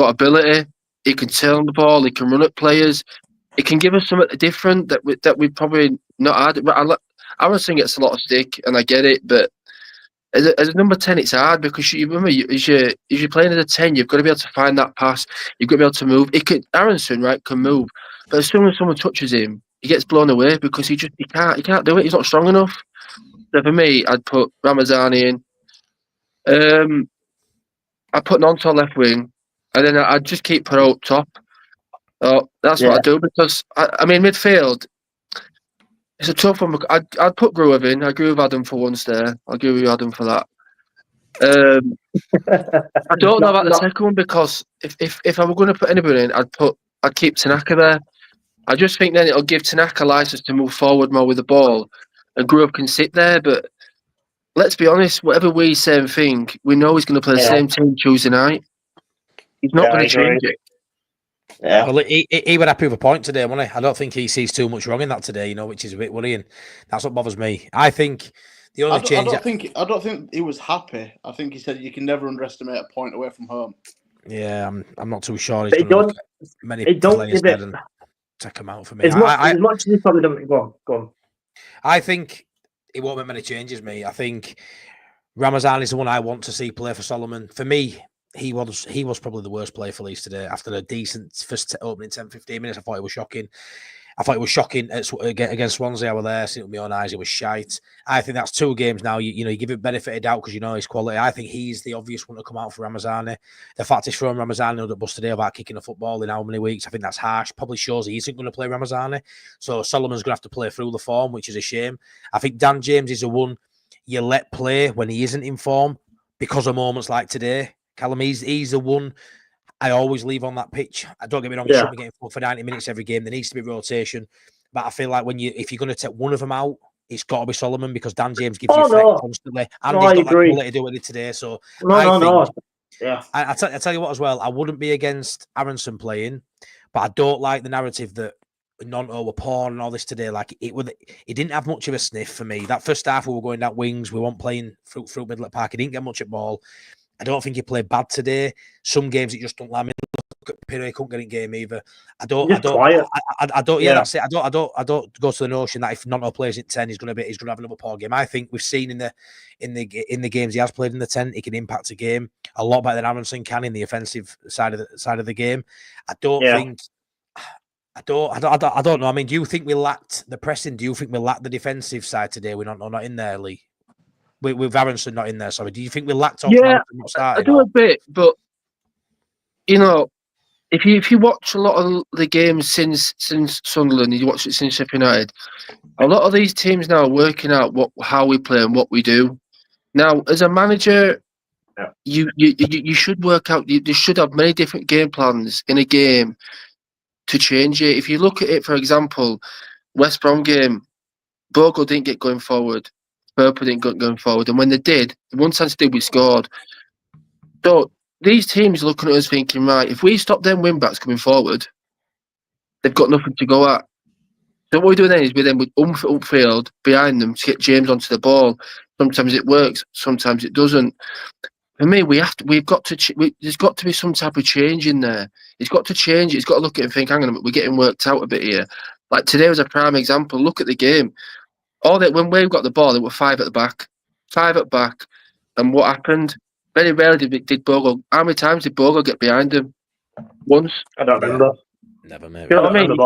ability. He can turn the ball. He can run at players. It can give us something different that we probably not had. Aronson gets a lot of stick, and I get it, but as a number 10, it's hard because you remember if you're playing as a 10, you've got to be able to find that pass. You've got to be able to move. Aronson, right, can move, but as soon as someone touches him, he gets blown away because he can't do it. He's not strong enough. So for me, I'd put Ramazani in. I'd put Nonto left wing, and then I'd just keep Perot up top. That's what I do because midfield. It's a tough one. I'd put Gruev in. I agree with Adam for once there. I agree with Adam for that. I don't know about the second one because if I were going to put anybody in, I'd keep Tanaka there. I just think then it'll give Tanaka license to move forward more with the ball, and Gruev can sit there. But let's be honest, whatever we say and think, we know he's going to play the same team Tuesday night. He's not going to change it. Yeah. Well, he would happy with a point today, wasn't he? I don't think he sees too much wrong in that today, which is a bit worrying. That's what bothers me. I think the only change. I don't think he was happy. I think he said you can never underestimate a point away from home. Yeah, I'm not too sure. He's But going to look at many it don't players give it dead and take them out for me. as much as he probably don't. Go on. I think it won't make many changes, mate. I think Ramazan is the one I want to see play for Solomon. For me, he was probably the worst player for Leeds today. After a decent first opening 10-15 minutes, I thought it was shocking. I thought it was shocking against Swansea. I was there, seeing it with my own eyes. It was shite. I think that's 2 games now. You give it benefit of doubt because you know his quality. I think he's the obvious one to come out for Ramazani. The fact he's throwing Ramazani under the bus today about kicking a football in how many weeks, I think that's harsh. Probably shows he isn't going to play Ramazani. So Solomon's going to have to play through the form, which is a shame. I think Dan James is the one you let play when he isn't in form because of moments like today. Callum, he's the one I always leave on that pitch. I don't get me wrong, you shouldn't be getting for 90 minutes every game. There needs to be rotation. But I feel like if you're going to take one of them out, it's got to be Solomon because Dan James gives you threat constantly. And he's got that quality to do it today. So Yeah. I tell you what as well, I wouldn't be against Aronson playing, but I don't like the narrative that Nonto were poor and all this today. Like it didn't have much of a sniff for me. That first half we were going down wings, we weren't playing through middle at park. He didn't get much at ball. I don't think he played bad today. Some games it just don't like me. Look at Pire, he couldn't get in game either. I don't. Yeah, that's it. I don't go to the notion that if Nonto plays in 10, he's gonna have another poor game. I think we've seen in the games he has played in the 10, he can impact a game a lot better than Aronson can in the offensive side of the game. I don't know. I mean, do you think we lacked the pressing? Do you think we lacked the defensive side today? We're not in there, Lee. With Aronson not in there, sorry. Do you think we lacked on? Yeah, I do a bit, but you know, if you watch a lot of the games since Sunderland, you watch it since Sheffield United, a lot of these teams now are working out how we play and what we do. Now, as a manager, you should work out. You should have many different game plans in a game to change it. If you look at it, for example, West Brom game, Bogle didn't get going forward. Purple didn't get going forward. And when they did, the one chance they did, we scored. So these teams are looking at us thinking, right, if we stop them wing-backs coming forward, they've got nothing to go at. So what we do then is we upfield behind them to get James onto the ball. Sometimes it works, sometimes it doesn't. For me, there's got to be some type of change in there. It's got to change. It's got to look at it and think, hang on a minute, we're getting worked out a bit here. Like today was a prime example. Look at the game. When we got the ball, there were 5 at the back. And what happened? Very rarely did Bogle. How many times did Bogle get behind him? Once. I don't remember. Never, maybe. You know what I mean?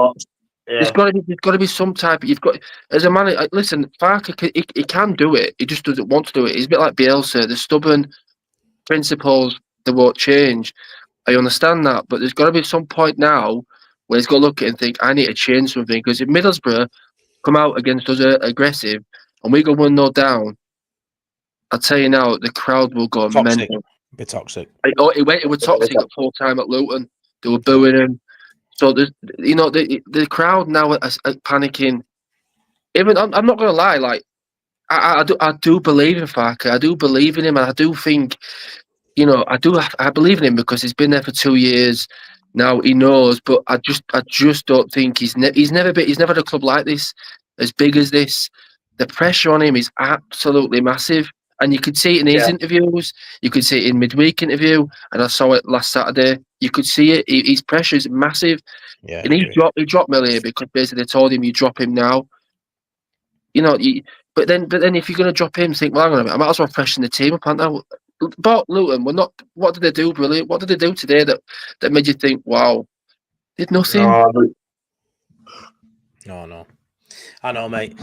Yeah. There's got to be some type. You've got as a man. Listen, Farke, he can do it. He just doesn't want to do it. He's a bit like Bielsa. The stubborn principles they won't change. I understand that, but there's got to be some point now where he's got to look at it and think, I need to change something. Because if Middlesbrough come out against us aggressive and we go 1-0 down, I'll tell you now, the crowd will go mental. A bit toxic. It was toxic at full time at Luton. They were booing him. So there's, the crowd now are panicking. Even I'm not going to lie, like I do believe in Farke. I do believe in him, and I do think, I believe in him because he's been there for 2 years now. He knows, but I just don't think he's never had a club like this, as big as this. The pressure on him is absolutely massive. And you could see it in his interviews. You could see it in midweek interview, and I saw it last Saturday. You could see it. His pressure is massive. Yeah, and he dropped Millie because basically they told him you drop him now. But then if you're going to drop him, think, well, hang on a minute, I might as well freshen the team up. Now, but Luton, what did they do? Brilliant. What did they do today that made you think, wow, did nothing? No. I know, mate.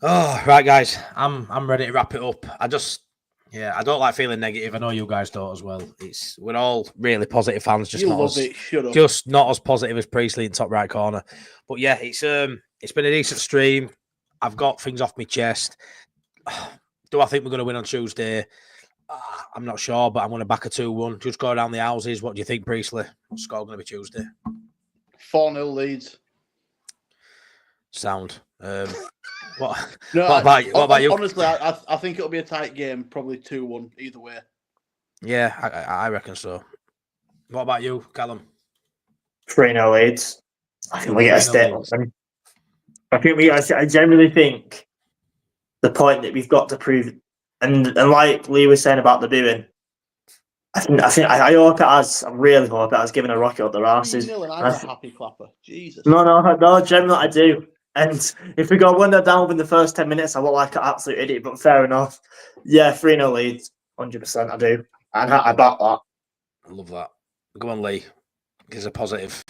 Oh, right, guys. I'm ready to wrap it up. I don't like feeling negative. I know you guys don't as well. We're all really positive fans, just not as positive as Priestley in top right corner. But yeah, it's been a decent stream. I've got things off my chest. Do I think we're going to win on Tuesday? I'm not sure, but I'm going to back a 2-1. Just go around the houses. What do you think, Priestley? What's the score going to be Tuesday? 4-0 Leeds. Sound. What about you? Honestly, I think it'll be a tight game, probably 2-1 either way. Yeah, I reckon so. What about you, Callum? 3-0 Leeds. I think we get a step. I generally think the point that we've got to prove, and like Lee was saying about the booing, I hope it has. I really hope it has given a rocket up their arses. 3-0 and I'm a happy clapper. Jesus. No, generally I do. And if we go 1-0 down within the first 10 minutes, I look like an absolute idiot, but fair enough. Yeah, 3-0 Leeds, 100% I do. And I back that. I love that. Go on, Lee. Gives a positive.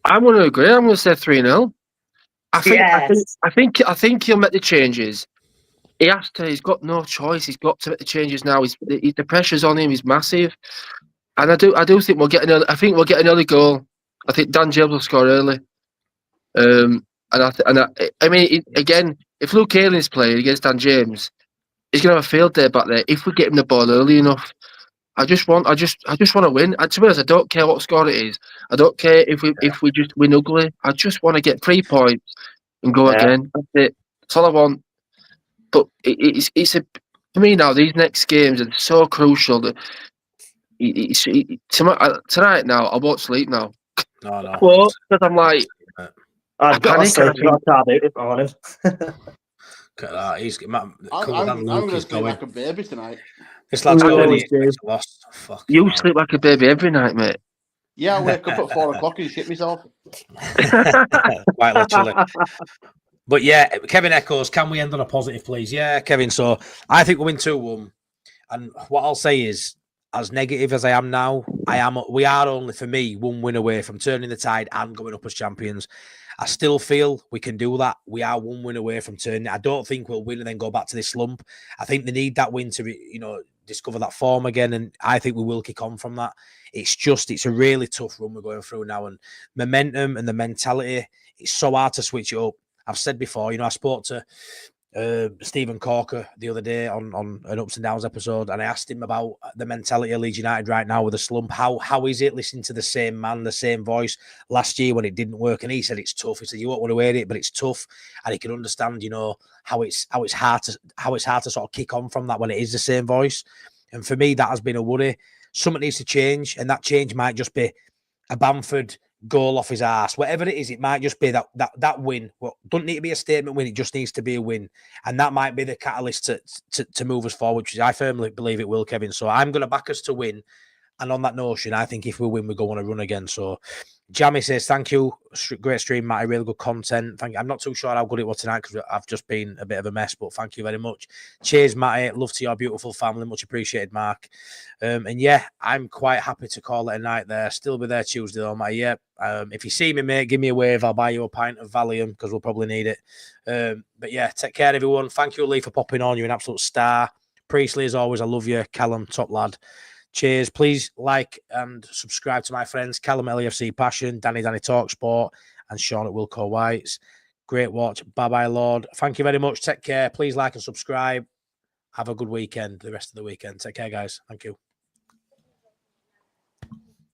I'm going to agree. I'm going to say 3-0. Yes. I think he'll make the changes. He has to. He's got no choice. He's got to make the changes now. The pressure's on him. He's massive, and I do think we'll get another. I think we'll get another goal. I think Dan James will score early. I mean, again, if Luke Aylin's playing against Dan James, he's gonna have a field day back there. If we get him the ball early enough, I just want to win. And to be honest, I don't care what score it is. I don't care if we just win ugly. I just want to get 3 points and go again. That's it. That's all I want. But it's for me now. These next games are so crucial that tonight now I won't sleep now. No. Well, because I'm like, I've got to panic. sleep. I've got a card out this morning. I'm going to sleep like a baby tonight. This lad's always going lost. Fuck. You sleep like a baby every night, mate. Yeah, I wake up at 4 o'clock and shit myself. Quite literally. But yeah, Kevin echoes, can we end on a positive, please? Yeah, Kevin. So I think we'll win 2-1. And what I'll say is, as negative as I am now, we are only, for me, 1 win away from turning the tide and going up as champions. I still feel we can do that. We are 1 win away from turning. I don't think we'll win and then go back to this slump. I think they need that win to, discover that form again. And I think we will kick on from that. It's a really tough run we're going through now. And momentum and the mentality, it's so hard to switch it up. I've said before, I spoke to Stephen Corker the other day on an Ups and Downs episode, and I asked him about the mentality of Leeds United right now with a slump. How is it listening to the same man, the same voice last year when it didn't work? And he said it's tough. He said you won't want to hear it, but it's tough, and he can understand, how it's hard to sort of kick on from that when it is the same voice. And for me, that has been a worry. Something needs to change, and that change might just be a Bamford goal off his arse, whatever it is. It might just be that win. Well, don't need to be a statement win. It just needs to be a win, and that might be the catalyst to move us forward, which I firmly believe it will, Kevin. So I'm going to back us to win, and on that notion, I think if we win, we go on a run again. So Jamie says, thank you. Great stream, Matty. Really good content. Thank you. I'm not too sure how good it was tonight because I've just been a bit of a mess, but thank you very much. Cheers, Matty. Love to your beautiful family. Much appreciated, Mark. And yeah, I'm quite happy to call it a night there. Still be there Tuesday, though, Matty. Yeah. If you see me, mate, give me a wave. I'll buy you a pint of Valium because we'll probably need it. But yeah, take care, everyone. Thank you, Lee, for popping on. You're an absolute star. Priestley, as always, I love you. Callum, top lad. Cheers. Please like and subscribe to my friends Callum LUFC Passion, Danny Talk Sport, and Sean at Wilco Whites. Great watch. Bye-bye, Lord. Thank you very much. Take care. Please like and subscribe. Have a good weekend, the rest of the weekend. Take care, guys. Thank you.